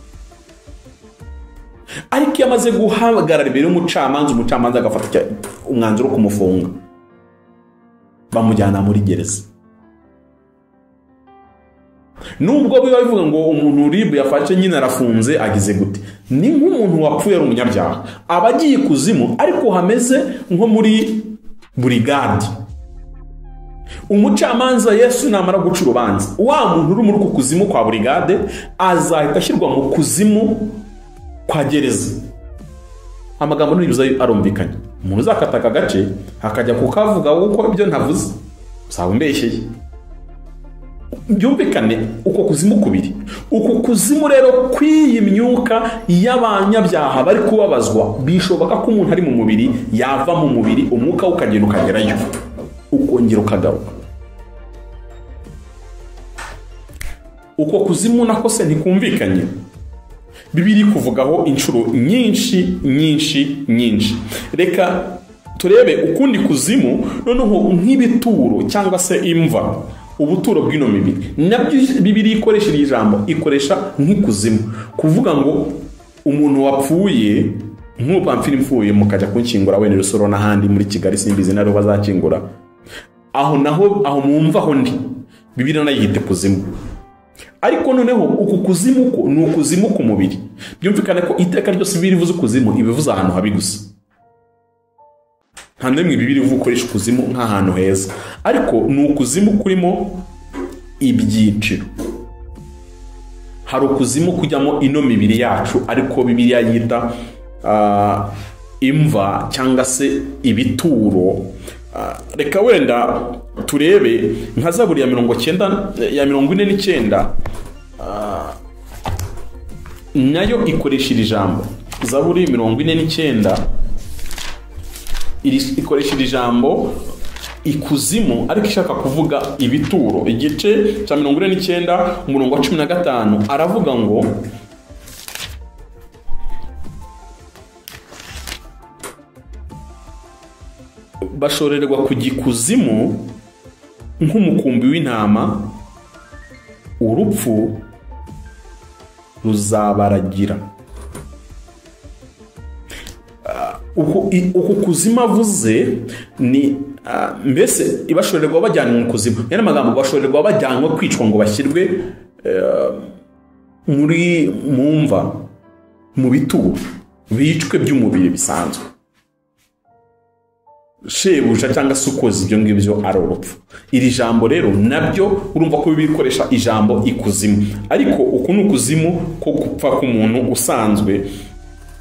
Ariko iyo amaze guhagarara imbere y'umucamanza agafata umwanzuro wo kumufunga, bamujyana muri gereza. Nubwo biba bivuga ngo umuntu uribu yafashe nyine arafunze agize gute, ni nk'umuntu wapfuye ari umunyabyaha aba agiye kuzimu, ariko hameze nko muri burigade. umucamanza Yesu namara guca urubanza wa muntu uri muri ku kuzimu kwa burigade azahita ashyirwa mu kuzimu kwa gereza. Amagambo n'ubiza arumvikanye. Umuntu uzakata aka gace hakajya kukavuga uko ibyo ntavuze usaba umbeshyeye. Byumvikane uko kuzimu kubiri. Uko kuzimu rero kw'iyi myuka y'abanyabyaha bari kubabazwa bishoboka ko umuntu ari mu mubiri yava mu mubiri umwuka ukagenda ukagerayo ukongera ukagaruka. Uko kuzimu nako se ntikumvikanye. Bibiri kuvugaho inshuro nyinshi. Reka turebe ukundi kuzimu noneho nk'ibituro cyangwa se imva. Ubuturo bw'ino mibiri nabyo Bibiri ikoresha iri jambo ikoresha nk'ikuzimu, kuvuga ngo umuntu wapfuye nk'upamfira impfuye mukajya kunkingura wene Rusoro n'ahandi muri Kigali simbizi naro bazakingura aho mwumva aho ndi Bibiri nayite kuzimu. Ariko noneho uku kuzimu ko ni ukuzimu ku mubiri. Byumvikane ko iteka ryose Bibiri ivuze kuzimu ibivuze ahantu habi gusa. Nta nemwe Bibiri ivuga ukoresha kuzimu nk'ahantu heza, ariko ni ukuzimu kurimo ibyiciro. Hari ukuzimu kujyamo ino mibiri yacu ariko Bibiliya yita imva cyangwa se ibituro. Reka wenda turebe nka Zaburi ya 49 nayo ikoresha iri jambo. Zaburi 49 ikoresha iri jambo ikuzimu ariko ishaka kuvuga ibituro. Igice cya 49 umurongo wa 15 aravuga ngo bashorerwa ku gikuzimu nk'umukumbi w'intama, urupfu ruzabaragira. Uku kuzimu avuze ni mbese ibashorerwa bajyanwa mu kuzimu. Yana magambo bashorerwa bajyanwa kwicwa ngo bashyirwe muri mumva mu bituro bicwe by'umubiri bisanzwe. Shebuja cyangwa se ukoze ibyo ngibyo ari urupfu. Iri jambo rero nabyo urumva ko bibikoresha ijambo ikuzimu, ariko uku ni ukuzimu ko gupfa k'umuntu usanzwe.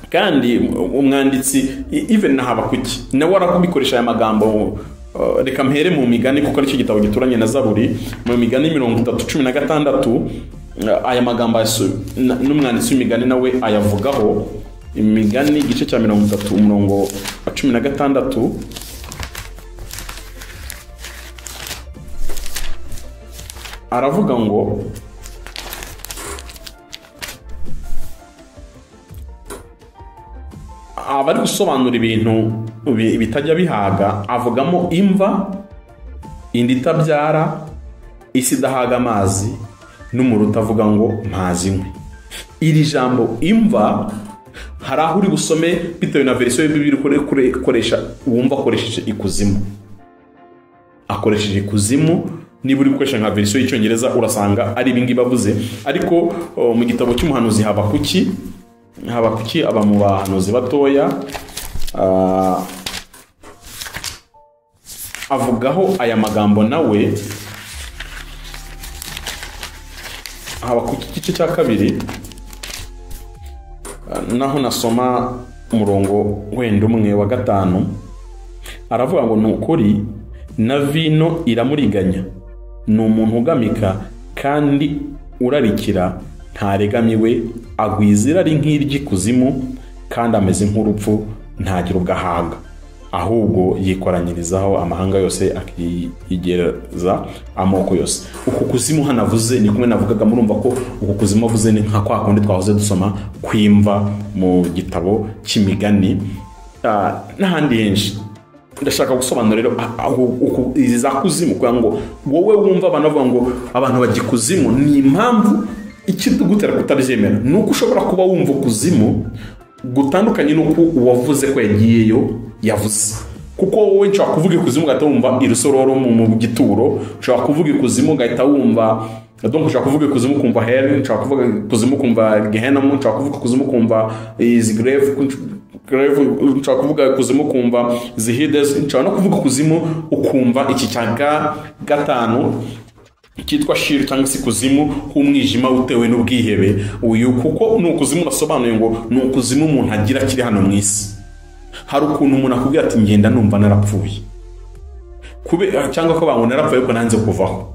Kandi umwanditsi even na Habakuki nawe arakubikoresha aya magambo. Reka mpere mu Migani kuko ari cyo gitabo gituranye na Zaburi. Mu Migani 3:16 aya magambo n'umwanditsi w'Imigani nawe ayavugaho. Imigani igice cya 30 umurongo wa 16 aravuga ngo abari gusobanura ibintu bitajya bihaga avugamo imva, indi itabyara, isi idahaga amazi, n'umuriro utavuga ngo mpazi inkwi. Iri jambo imva hari aho uri busome bitewe na verisiyo y'Bibiri ikoresha wumva akoresheje ikuzimu. Akoresheje ikuzimu. Niba uri gukoresha nka verisiyo y'Icyongereza urasanga ari ibingi bavuze, ariko mu gitabo cy'umuhanuzi Habakuki aba mu bahanuzi batoya avugaho aya magambo nawe. Habakuki igice cya 2 naho nasoma umurongo wenda umwe wa 5 aravuga ngo nukuri na vino iramuriganya, ni umuntu ugamika kandi urarikira, ntaregamiwe, agwizira ari nk'iry'ikuzimu kandi ameze nk'urupfu, ntagira ugahaga, ahubwo yikoranyirizaho amahanga yose akigereza amoko yose. Uku kuzimu hanavuze ni kumwe navugaga, murumva ko uku kuzimu avuze ni nka kwa kundi twahoze dusoma kwimva mu gitabo cy'Imigani n'ahandi henshi. Ndashaka gusobanura rero izi za kuzimu kugira ngo wowe wumva abantu bavuga ngo abantu bagikuzimu ni impamvu ikidugutera kutabyemera. Nuko ushobora kuba wumva kuzimu gutandukanye nuko uwavuze ko yagiyeyo yavuze. Kuko wowe nshaka kuvuga ikuzimu gahita wumva irusororo mu gituro, ushaka kuvuga ikuzimu gahita wumva donc ushaka kuvuga ikuzimu kumva hell, ushaka kuvuga ikuzimu kumva Gehenna, ushaka kuvuga ikuzimu kumva is grave, nshobora kuvuga kuzimu ukumva zihides, nshobora no kuvuga kuzimu ukumva iki cya gatanu cyitwa shiri cyangwa se kuzimu h'umwijima utewe n'ubwihebe. Uyu kuko ni ukuzimu nasobanuye ngo ni ukuzimu umuntu agira kiri hano mu isi. Hari ukuntu umuntu akubwira ati ngenda numva narapfuye cyangwa ko bangu narapfuye ko nanze kuvaho.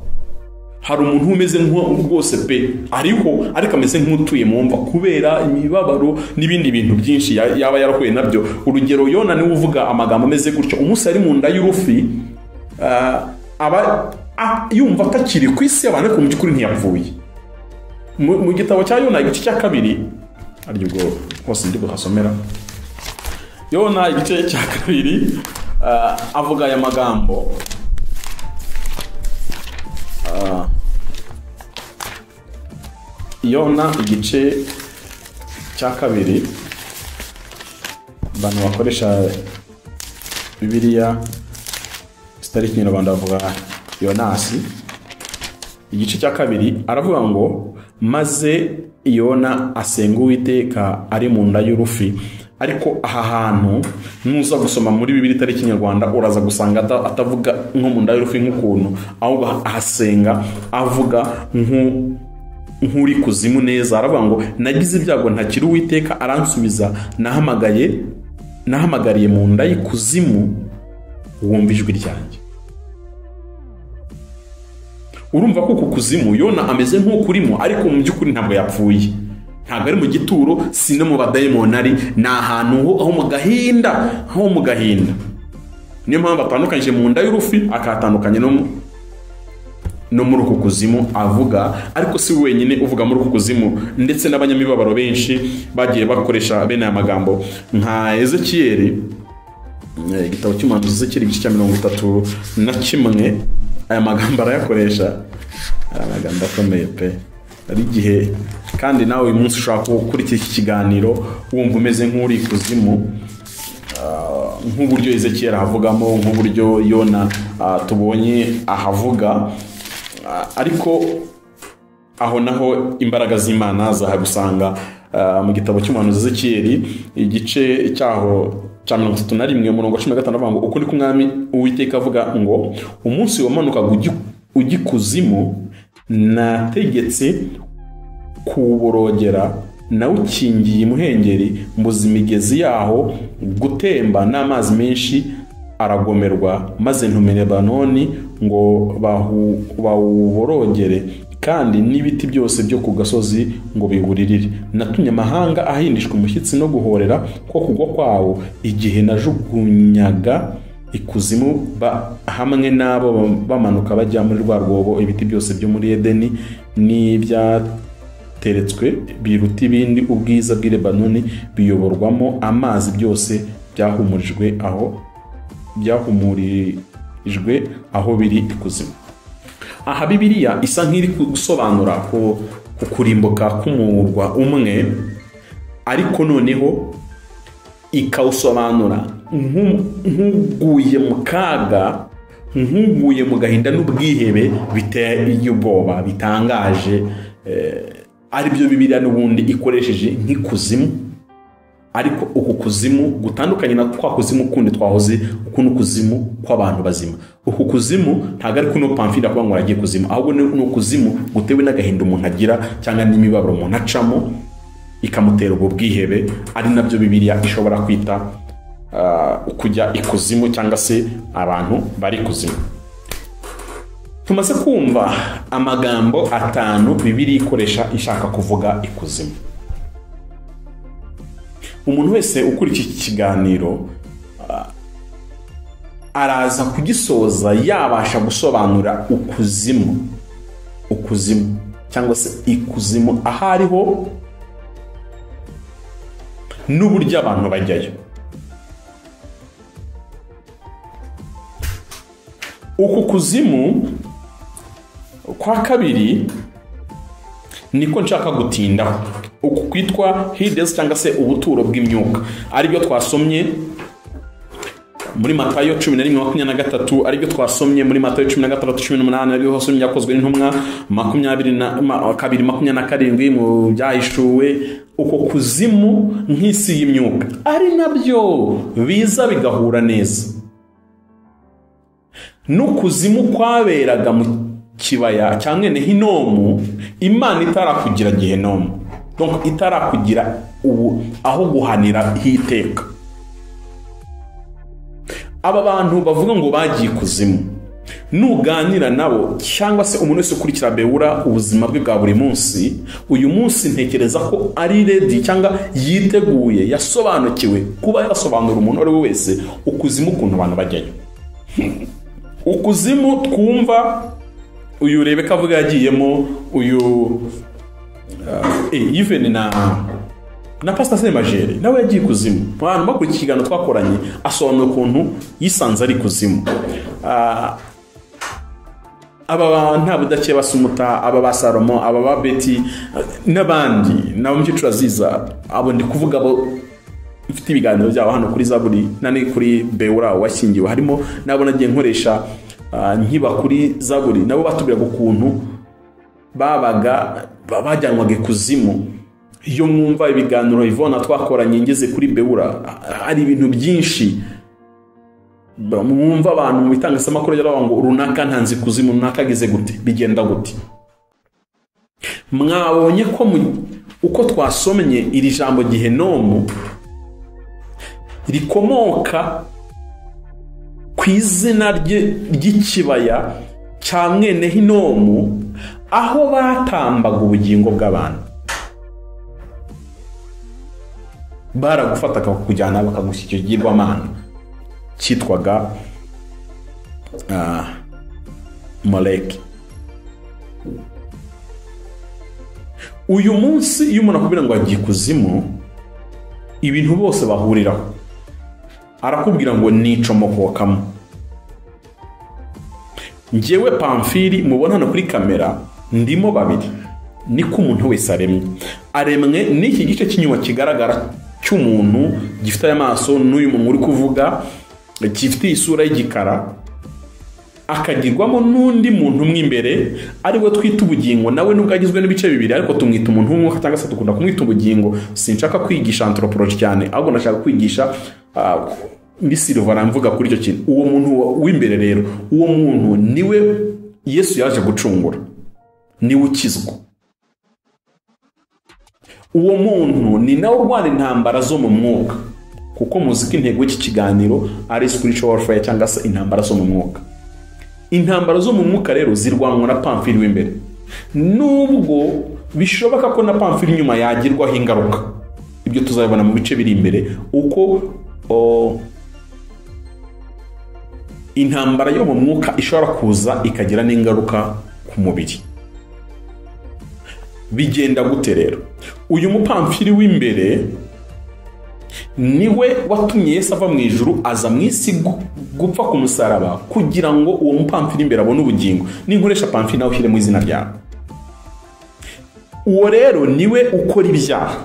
Hari umuntu umeze rwose pe ariko ameze nk'utuye mu mva kubera imibabaro n'ibindi bintu byinshi yaba yarahuye nabyo. Urugero Yona niwe uvuga amagambo ameze gutyo. Umunsi ari mu nda y'urufi aba yumva atakiri ku isi abantu ko mu by'ukuri ntiyapfuye. Mu gitabo cya Yona igice cya 2 ari ubwo hose ndi buhasomera. Yona igice cya 2 avuga aya magambo. Yona igice cya 2 abantu bakoresha Bibiliya sitari Kinyarwanda bavuga Yonasi. Igice cya 2 aravuga ngo maze Yona asenga Uwiteka ari mu nda y'urufi. Ariko aha hantu nuza gusoma muri Bibiliya itari Kinyarwanda uraza gusanga atavuga nko mu nda y'urufi nk'ukuntu, ahubwo ahasenga avuga nk'uri kuzimu neza. Aravuga ngo nagize ibyago ntakiri Uwiteka aransubiza, nahamagariye mu nda y'ikuzimu wumva ijwi ryanjye. Urumva ko ku kuzimu Yona ameze nk'ukurimo ariko mu by'ukuri ntabwo yapfuye. Ntabwo ari mu gituro, si no mu badayimoni ari, ni ahantu ho mu gahinda, niyo mpamvu atandukanyije mu nda y'urufi akatandukanye no muri uku kuzimu avuga. Ariko si wenyine uvuga muri uku kuzimu, ndetse n'abanyamibabaro benshi bagiye bakoresha bene aya magambo nka Ezekiyeli, igitabo cy'umuhanuzi Ezekiyeli igice cya 31 aya magambo arayakoresha. Amagambo akomeye pe. Ari igihe kandi nawe uyu munsi ushobora gukurikira iki kiganiro wumva umeze nk'uri kuzimu, nk'uburyo Ezekiyeli ahavugamo, nk'uburyo Yona tubonye ahavuga. Ariko aho naho imbaraga z'Imana zahagusanga mu gitabo cy'umuhanuzi Ezekiyeli igice cyaho cya 31 umurongo 15 avuga ngo uko ni kumwami Uwiteka avuga ngo umunsi wamanukaga ugikuzimu nategetse kuborogera nawukingiye imuhengeri, mbuza imigezi yaho gutemba n'amazi menshi aragomerwa, maze ntume Lebanoni ngo bawuborogere kandi n'ibiti byose byo ku gasozi ngo biburirire. Natumye amahanga ahindishwa umushyitsi no guhorera ko kugwa kwawo igihe najugunyaga ikuzimu hamwe n'abo bamanuka bajya muri rwa rwobo. Ibiti byose byo muri Edeni n'ibyateretswe biruta ibindi ubwiza bw'i Lebanoni biyoborwamo amazi, byose byahumurijwe aho biri ikuzimu. Aha Bibiliya isa nk'iri gusobanura ko kurimbuka k'umurwa umwe, ariko noneho ikawusobanura nk'uguye mu kaga, nk'uguye mu gahinda n'ubwihebe biteye ubwoba bitangaje. Ari byo Bibiliya n'ubundi ikoresheje nk'ikuzimu, ariko uku kuzimu gutandukanye na twa kuzimu kundi twahoze, uku ni ukuzimu kw'abantu bazima. Uku kuzimu ntabwo ari kuno pamfira kuba ngo aragiye kuzimu, ahubwo ni ukuzimu gutewe n'agahinda umuntu agira cyangwa n'imibabaro umuntu acamo ikamutera ubwo bwihebe. Ari nabyo Bibiliya ishobora kwita kujya ikuzimu cyangwa se abantu bari kuzimu. Tumaze kumva amagambo 5 Bibiliya ikoresha ishaka kuvuga ikuzimu. Umuntu wese ukurikira iki kiganiro araza kugisoza yabasha gusobanura ukuzimu cyangwa se ikuzimu ahariho n'uburyo abantu bajyayo. Uku kuzimu kwa kabiri niko nshaka gutindaho, uku kwitwa Hades cyangwa se ubuturo bw'imyuka, aribyo twasomye muri Matayo 11:23, aribyo twasomye muri Matayo 13:18, aribyo twasomye yakozwe n'intumwa 22:27 mu byahishuwe, uko kuzimu nk'isi y'imyuka ari nabyo biza bigahura neza n'ukuzimu kwaberaga mu kibaya cyangwa ne Hinomu, Imana itarakugira Gehinomu, donc itarakugira ubu aho guhanira hiteka. Aba bantu bavuga ngo bagiye kuzimu, nuganira nabo cyangwa se umuntu wese ukurikira Beura ubuzima bwe bwa buri munsi, uyu munsi ntekereza ko ari ready cyangwa yiteguye, yasobanukiwe kuba yasobanura umuntu ari we wese ukuzimu ukuntu abantu bajyayo. Ukuzimu twumva uyu Rebeka avuga yagiyemo, uyu even na Pastor Semajere nawe yagiye kuzimu. Abantu bakuri ikiganiro twakoranye asobanura ukuntu yisanze ari kuzimu. Aba nta budake basumuta, aba ba Salomo, aba ba Beti n'abandi nabo mukicura ziza, abo ndi kuvuga abo mfite ibiganiro byabo hano kuri Zaburi nani kuri Beura washingiwe, harimo nabo nagiye nkoresha nkiba kuri Zaburi, nabo batubwira ukuntu babaga bajyanwaga kuzimu. Iyo mwumva ibiganiro Ivona twakoranye ngeze kuri Beura, ari ibintu byinshi mwumva abantu mu bitangazamakuru y'abantu ngo runaka ntanzi kuzimu, runaka ageze gute, bigenda gute. Mwabonye ko uko twasomye iri jambo Gehinomu rikomoka ku izina ry'ikibaya cya mwene Hinomu, aho batambaga ubugingo bw'abantu. Baragufata bakakujyana bakagushyikirwa Imana cyitwaga Moleki. Uyu munsi iyo umuntu akubwira ngo agiye kuzimu, ibintu bose bahuriraho, arakubwira ngo nicomokokamo. Njyewe Pamfili mubona hano kuri kamera ndimo babiri, niko umuntu wese aremwe n'iki gice cy'inyuma kigaragara cy'umuntu gifite amaso n'uyu muntu uri kuvuga gifite isura y'igikara, akagirwamo n'undi muntu umwe imbere ari we twita ubugingo. Nawe nubwo agizwe n'ibice bibiri, ariko tumwita umuntu w'umwuka cyangwa se dukunda kumwita ubugingo. Sinshaka kwigisha anthropology cyane, ahubwo ndashaka kwigisha ndi Silvana mvuga kuri icyo kintu. Uwo muntu w'imbere rero, uwo muntu niwe Yesu yaje gucungura, niwe ukizwa. Uwo muntu ni nawe urwana intambara zo mu mwuka, kuko muziki intego y'iki kiganiro ari spiritual warfare cyangwa se intambara zo mu mwuka. Intambara zo mu mwuka rero zirwanwa na Pamfili w'imbere, nubwo bishoboka ko na Pamfili nyuma yagirwaho ingaruka. Ibyo tuzabibona mu bice biri imbere, uko intambara yo mu mwuka ishobora kuza ikagira n'ingaruka ku mubiri. Bigenda gute rero? Uyu mupamfiri w'imbere niwe watumye Yesu ava mu ijuru aza mu isi gupfa ku musaraba, kugira ngo uwo mupamfiri imbere abone ubugingo. Ninkoresha Pamfili nawe ushyire mu izina ryawe. Uwo rero niwe ukora ibyaha.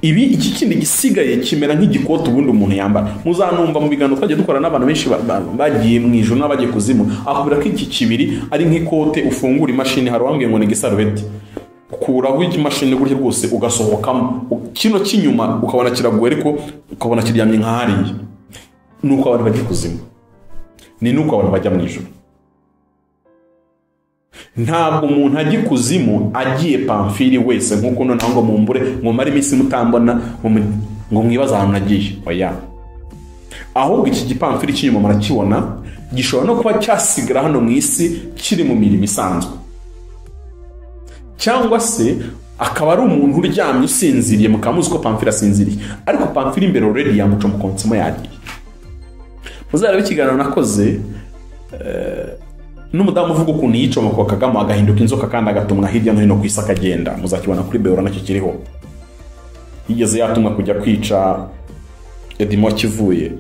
Ibi iki kindi gisigaye kimera nk'igikoto ubundi umuntu yambara. Muzanumva mu biganiro twagiye dukora n'abantu benshi bagiye mu ijuru n'abagiye kuzimu, akubwira ko iki kibiri ari nk'ikote ufungura imashini, hari wambwiye ngo ni gisarubeti, ukuraho imashini gutya rwose ugasohokamo, kino cy'inyuma ukabona kiraguye ariko ukabona kiryamye nka hariya. Nuko abantu bagiye kuzimu, ni nuko abantu bajya mu ijuru. Ntabwo umuntu agiye kuzimu agiye Pamfili wese nkuko noneho ngo mumbure ngo mari iminsi mutambona ngo mwibaza ahantu nagiye. Oya, ahubwo iki gipamfili cy'inyuma murakibona, gishobora no kuba cyasigara hano mu isi kiri mu mirimo isanzwe, cyangwa se akaba ari umuntu uryamye usinziriye, mukamuzi ko Pamfili asinziriye, ariko Pamfili imbere already yamuca mu konsimo yagiye. Muzarebe ikiganiro nakoze n'umudamu uvuga ukuntu yicomokokaga agahinduka inzoka kandi agatumwa hirya no hino ku isi akagenda. Muzakibona kuri Beura nacyo kiriho. Yigeze yatumwa kujya kwica Edimo Kivuye,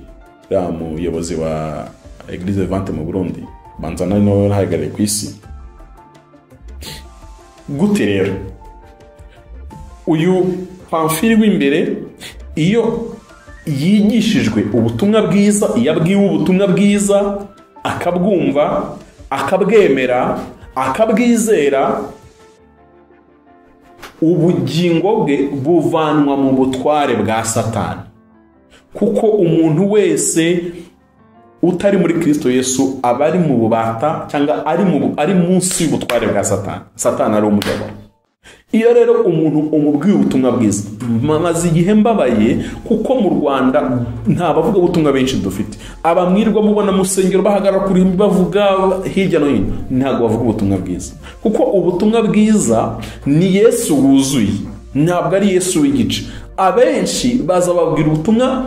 ya muyobozi wa Eglise Vivante mu Burundi, banzana no hagarariye ku isi. Gute rero uyu Pamfili w'imbere iyo yigishijwe ubutumwa bwiza, iyo abwiwe ubutumwa bwiza akabwumva, akabwemera, akabwizera, ubugingo bwe buvanwa mu butware bwa Satani, kuko umuntu wese utari muri Kristo Yesu aba ari mu bubata cyangwa ari munsi y'ubutware bwa Satani. Satani ari umuyoboro. Iyo rero umuntu umubwiye ubutumwa bwiza, maze igihe mbabaye kuko mu Rwanda nta bavuga ubutumwa benshi dufite. Abamwirwa mubona mu rusengero bahagarara kuri bavuga hirya no hino, ntabwo bavuga ubutumwa bwiza, kuko ubutumwa bwiza ni Yesu wuzuye, ntabwo ari Yesu w'igice. Abenshi baza babwira ubutumwa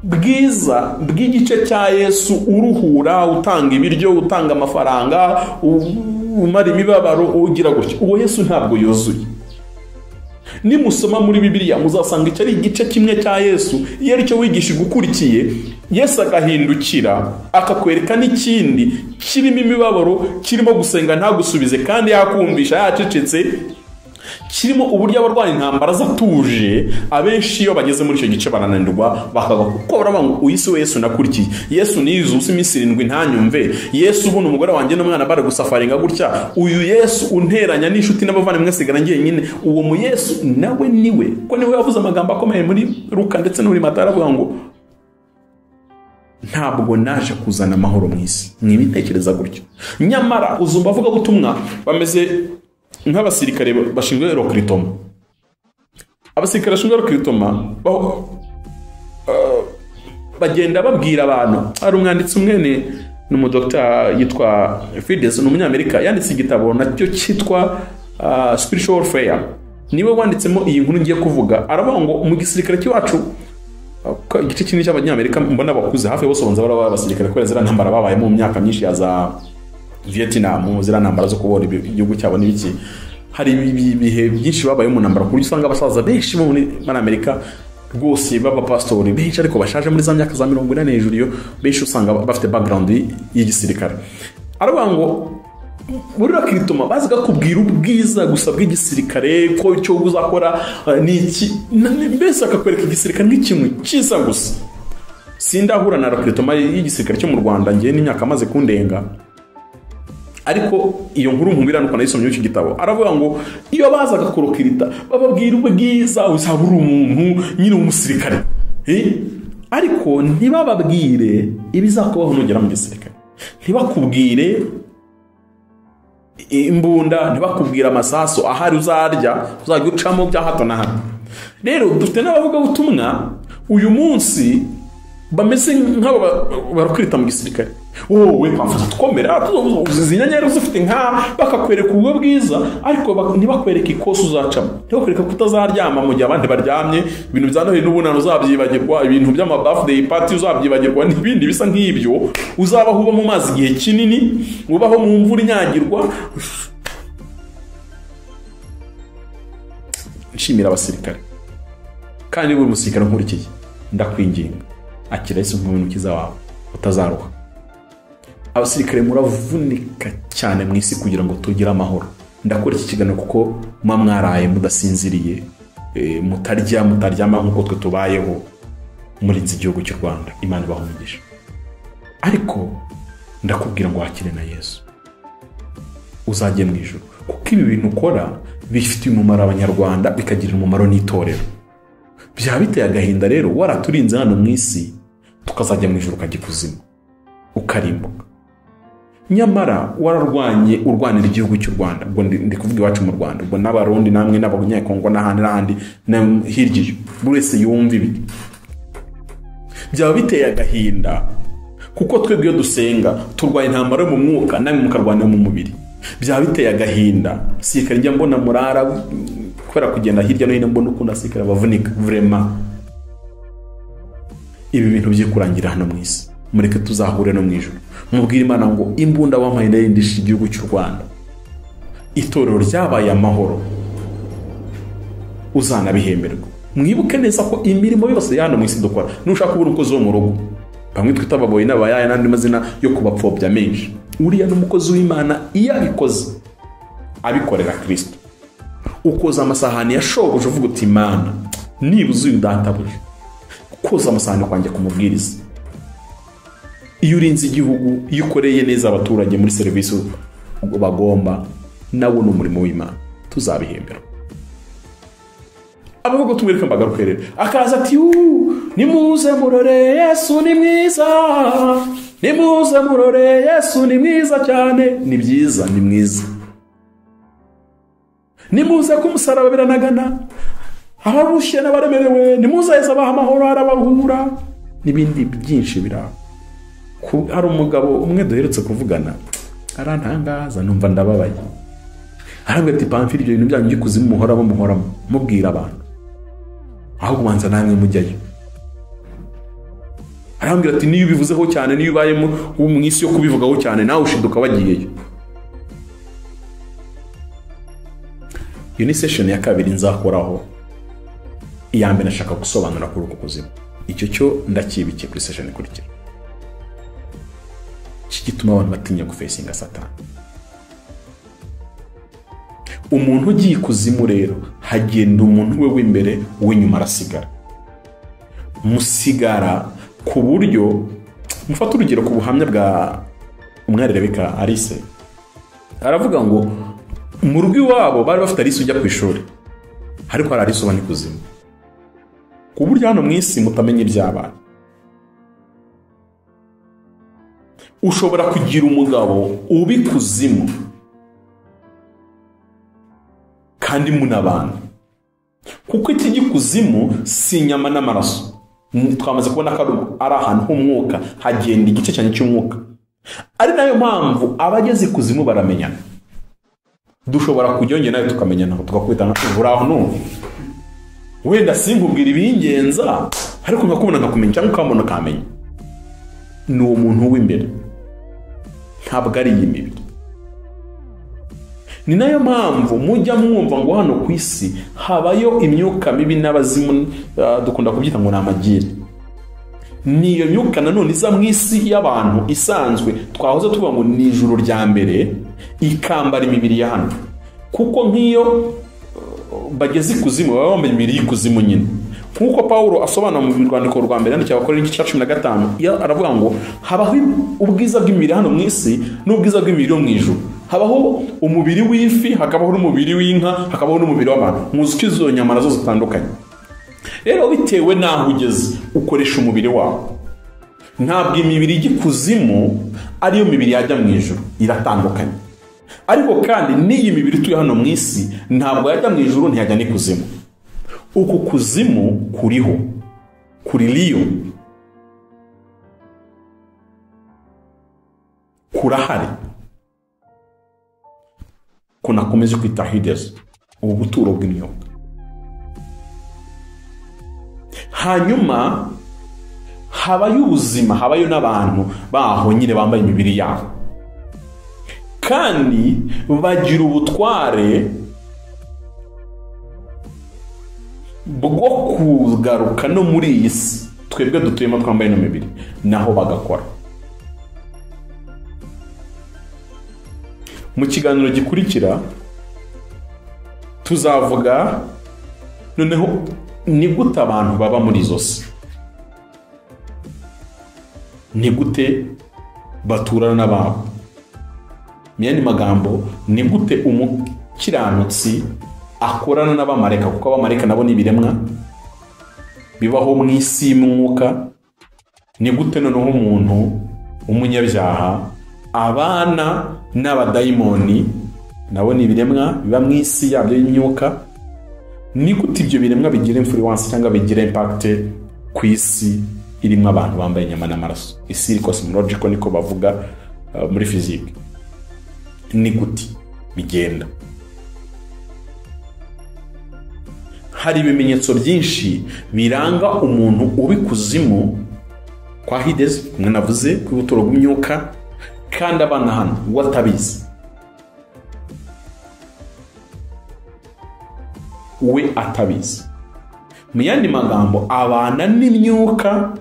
bwiza bw'igice cya Yesu, uruhura, utanga ibiryo, utanga amafaranga, umara imibabaro, ugira gutyo. Uwo Yesu ntabwo yuzuye. Nimusoma muri Bibiliya muzasanga icyo ari igice kimwe cya Yesu, iyo ari cyo wigisha gukurikiye, Yesu agahindukira akakwereka n'ikindi kirimo imibabaro, kirimo gusenga ntagusubize kandi yakumvisha yacecetse, kirimo uburyo abarwanya intambara zatuje. Abenshi iyo bageze muri icyo gice barananirwa bakaga, kuko baravuga ngo uyisi we Yesu nakurikiye, Yesu niyize ubusa iminsi 7 ntanyumve, Yesu ubona umugore wanjye n'umwana bare gusafaringa gutya, uyu Yesu unteranya n'inshuti n'abavandimwe sigara ngiye nyine. Uwo mu Yesu nawe niwe, ko niwe yavuze amagambo akomeye muri Luka ndetse no muri Matayo, aravuga ngo ntabwo naje kuzana amahoro mu isi. Mwibitekereza gutyo. Nyamara uzumva avuga butumwa bameze nk'abasirikare bashinzwe recruitment. Abasirikare bashinzwe recruitment bagenda babwira abantu. Hari umwanditsi umwe n'umudoktor yitwa Fides, n'umunyamerika, yanditse igitabo nacyo cyitwa Spiritual Warfare. Niwe wanditsemo iyi nkuru ngiye kuvuga. Aravuga ngo mu gisirikare cy'iwacu, igice kinini cy'abanyamerika mbona bakuze hafi bose bonza baraba abasirikare kubera zira ntambara babaye mu myaka myinshi ya za Vietnam, zira ntambara zo kubona igihugu cyabo n'ibiki. Hari ibihe byinshi babaye mu ntambara, kuri usanga abasaza benshi muri Amerika rwose baba pastori benshi ariko bashaje muri za myaka za 40 hejuru, yo benshi usanga bafite background y'igisirikare. Aravuga ngo muri rakritoma baziga kubwira ubwiza gusa bw'igisirikare, ko icyo uzakora niki, mbese akakwereka igisirikare nk'ikintu cyiza gusa. Sindahura na rakritoma y'igisirikare cyo mu Rwanda ngiye n'imyaka amaze kundenga, ariko iyo nkuru nkumira nuko nayisomye iki gitabo. Aravuga ngo iyo bazaga kurokirita bababwira ubwiza uzabura umuntu nyine umusirikare, ariko ntibababwire ibizakubaho nugera mu gisirikare, ntibakubwire imbunda, ntibakubwira amasaso ahari uzarya uzagucamo bya hato na hato. Rero dufite n'abavuga butumwa uyu munsi bameze nk'abo barakwita mu gisirikare. Wowe bafata tkomera uzinyanyera uzifite nka bakakwereka ubwo bwiza, ariko ntibakwereka ikoso uzacamo, ntibakwereka kutazaryama mu gihe abandi baryamye, ibintu byanohe n'ubunano uzabyibagirwa, ibintu by'ama birthday party uzabyibagirwa, n'ibindi bisa nk'ibyo. Uzabaho uba mu mazi igihe kinini, ubaho mu mvura inyagirwa. Nshimira abasirikare, kandi buri musirikare nkurikiye ndakwinginga akira Yesu mu bintu kiza wawe utazaruha. Abasirikare muravunika cyane mu isi kugira ngo tugire amahoro. Ndakora iki kiganiro kuko mwaraye mudasinziriye, mutaryama nk'uko twe tubayeho muri iki gihugu cy'u Rwanda. Imana ibahumugisha. Ariko ndakubwira ngo wakire na Yesu uzajye mu ijuru, kuko ibi bintu ukora bifitiye umumaro abanyarwanda, bikagirira umumaro n'itorero. Byaba biteye agahinda rero waraturinze hano mu isi tukazajya mu ijuru ukagikuzimu ukarimbuka. Nyamara wararwanye urwanira igihugu cy'u Rwanda, ubwo ndi kuvuga iwacu mu Rwanda, ubwo n'abarundi namwe n'abanyakongo n'ahandi hirya, buri wese yumva ibi. Byaba biteye agahinda kuko twebwe iyo dusenga turwaye intambara mu mwuka, namwe mukarwana mu mubiri. Byaba biteye agahinda sikari njya mbona murara kwera kugenda hirya no hino, mbona uko nasikara bavunika vraiment. Ibi bintu byikurangira hano mu isi, mureke tuzahure no mu ijuru. Mubwire Imana ngo imbunda wampaye ndayindisha igihugu cy'u Rwanda, itorero ryabaye amahoro, uzanabihemberwa. Mwibuke neza ko imirimo yose hano mu isi dukora, nushaka kubura umukozi wo mu rugo, bamwe twita ababoyi n'abayaya n'andi mazina yo kubapfobya menshi, uriya n'umukozi w'Imana. Iyo abikoze abikorera Kristo, ukoza amasahani ya shobuja uvuga uti Imana nibuze uyu databuje, ukoza amasahani kwanjye kumubwiriza. Iyo urinze igihugu, iyo ukoreye neza abaturage muri serivisi bagomba, nawo n'umurimo w'Imana, tuzabihembera. abavuga tumwereka mbagaruke rero akaza ati nimuze murore Yesu ni mwiza, nimuze murore Yesu ni mwiza cyane. Ni byiza, ni mwiza. Nimuze ku musaraba biranagana, abarushye n'abaremerewe nimuze Yesu abaha amahoro arabahura, n'ibindi byinshi biraho. Hari umugabo umwe duherutse kuvugana arantangaza numva ndababaye, arambwira ati Pamfili ibyo bintu byanyu by'ikuzimu muhoramo mubwira abantu, aho kubanza namwe mujyayo. Arambwira ati niyo ubivuzeho cyane, niyo ubayemo mu isi yo kubivugaho cyane, nawe ushiduka wagiyeyo. Iyo ni session ya kabiri nzakoraho. Iya mbere nashaka gusobanura kuri uko kuzimu, icyo cyo ndakibike kuri session ikurikira. Gituma abantu batinya gufacinga Satani. Umuntu ugiye kuzimu rero hagenda umuntu we w'imbere, w'inyuma arasigara. Musigara ku buryo mufata urugero ku buhamya bwa umwari Rebeka Alice. Aravuga ngo mu rugo iwabo bari bafite Alice ujya ku ishuri, ariko hari Alice ubani kuzimu, ku buryo hano mu isi mutamenye iby'abana. Ushobora kugira umugabo ubi kuzimu kandi munabana, kuko iki kuzimu si inyama n'amaraso. Twamaze kubona ko ari ahantu h'umwuka, hagenda igice cyane cy'umwuka. Ari nayo mpamvu abageze kuzimu baramenyana. Dushobora kujyongera nawe tukamenyana, tugakwitana uraho no wenda sinkubwira ibingenza, ariko nkakubona nkakumenya cyangwa ukambona kamenya. Ni umuntu w'imbere, ntabwo ari y'imibiri. Ni nayo mpamvu mujya mwumva ngo hano ku isi habayo imyuka mibi n'abazimu, dukunda kubyita ngo ni amagiri. Niyo myuka nanone iza mu isi y'abantu isanzwe, twahoze tuvuga ngo ni ijuru rya mbere, ikambara imibiri ya hano. Kuko nk'iyo bageze ikuzimu baba bambaye imibiri y'ikuzimu nyine. Nkuko Pawulo asobanura mu rwandiko rwa mbere yandikira Abakorinto igice cya 15, aravuga ngo habaho ubwiza bw'imibiri hano mu isi n'ubwiza bw'imibiri yo mu ijuru. Habaho umubiri w'ifi, hakabaho n'umubiri w'inka, hakabaho n'umubiri w'abantu. Muzi izo nyama nazo zitandukanye. Rero bitewe n'aho ugeze ukoresha umubiri wawe. Ntabwo imibiri y'ikuzimu ariyo mibiri yajya mu ijuru, iratandukanye. Ariko kandi n'iyi mibiri tuye hano mu isi ntabwo yajya mu ijuru, ntiyajya n'ikuzimu. Uku kuzimu kuriho, kuriliyo, kurahari, kunakomeje kwita Hades, ubu buturo bw'imyuka. Hanyuma habayo ubuzima, habayo n'abantu baho nyine bambaye imibiri yabo, kandi bagira ubutware bwo kugaruka no muri iyi si twebwe dutuyemo twambaye n'imibiri, naho bagakora. Mu kiganiro gikurikira tuzavuga noneho ni gute abantu baba muri izo si, ni gute baturana n'ababo. Myani magambo, ni gute umukiranutsi akorana n'abamareka, kuko abamareka nabo ni ibiremwa bibaho mu isi y'umwuka. Ni gute noneho umuntu umunyabyaha abana n'abadayimoni, nabo ni ibiremwa biba mu isi yabyo y'imyuka. Ni gute ibyo biremwa bigira influence cyangwa bigira impact ku isi irimo abantu bambaye inyama n'amaraso. Isi iri cosmological niko bavuga muri physique. Ni gute bigenda? Hari ibimenyetso byinshi biranga umuntu ubikuzimu kwa Hades, kumwe navuze ku buturo bw'imyuka, kandi abana hano watabizi, we atabizi. Mu yandi magambo, abana n'imyuka,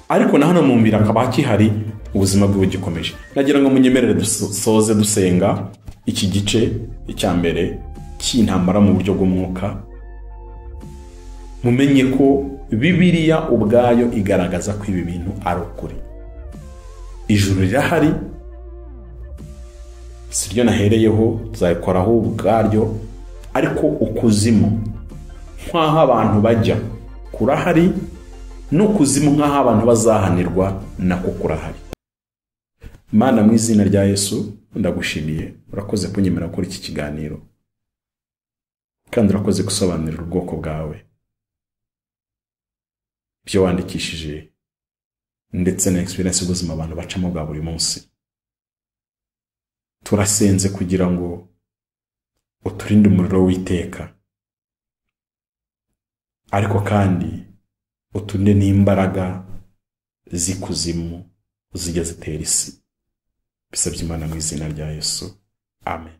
ariko na hano mu mbiri akaba hakihari ubuzima bwe bugikomeje. Nagira ngo munyemerere dusoze dusenga iki gice cya mbere cy'intambara mu buryo bw'umwuka. Mumenye ko Bibiliya ubwayo igaragaza ko ibi bintu ari ukuri. Ijuru rirahari, siryo nahereyeho, tuzayikoraho ubwaryo, ariko ukuzimu nk'aho abantu bajya kurahari, n'ukuzimu nk'aho abantu bazahanirwa nako kurahari. Mana, mu izina rya Yesu ndagushimiye, urakoze kunyemera gukora iki kiganiro, kandi urakoze gusobanurira ubwoko bwawe ibyo wandikishije ndetse na experience y'ubuzima abantu bacamo bwa buri munsi. Turasenze kugira ngo uturinde umuriro w'iteka, ariko kandi utunde n'imbaraga z'ikuzimu zijya zitera isi. Bisabye Imana mu izina rya Yesu, amen.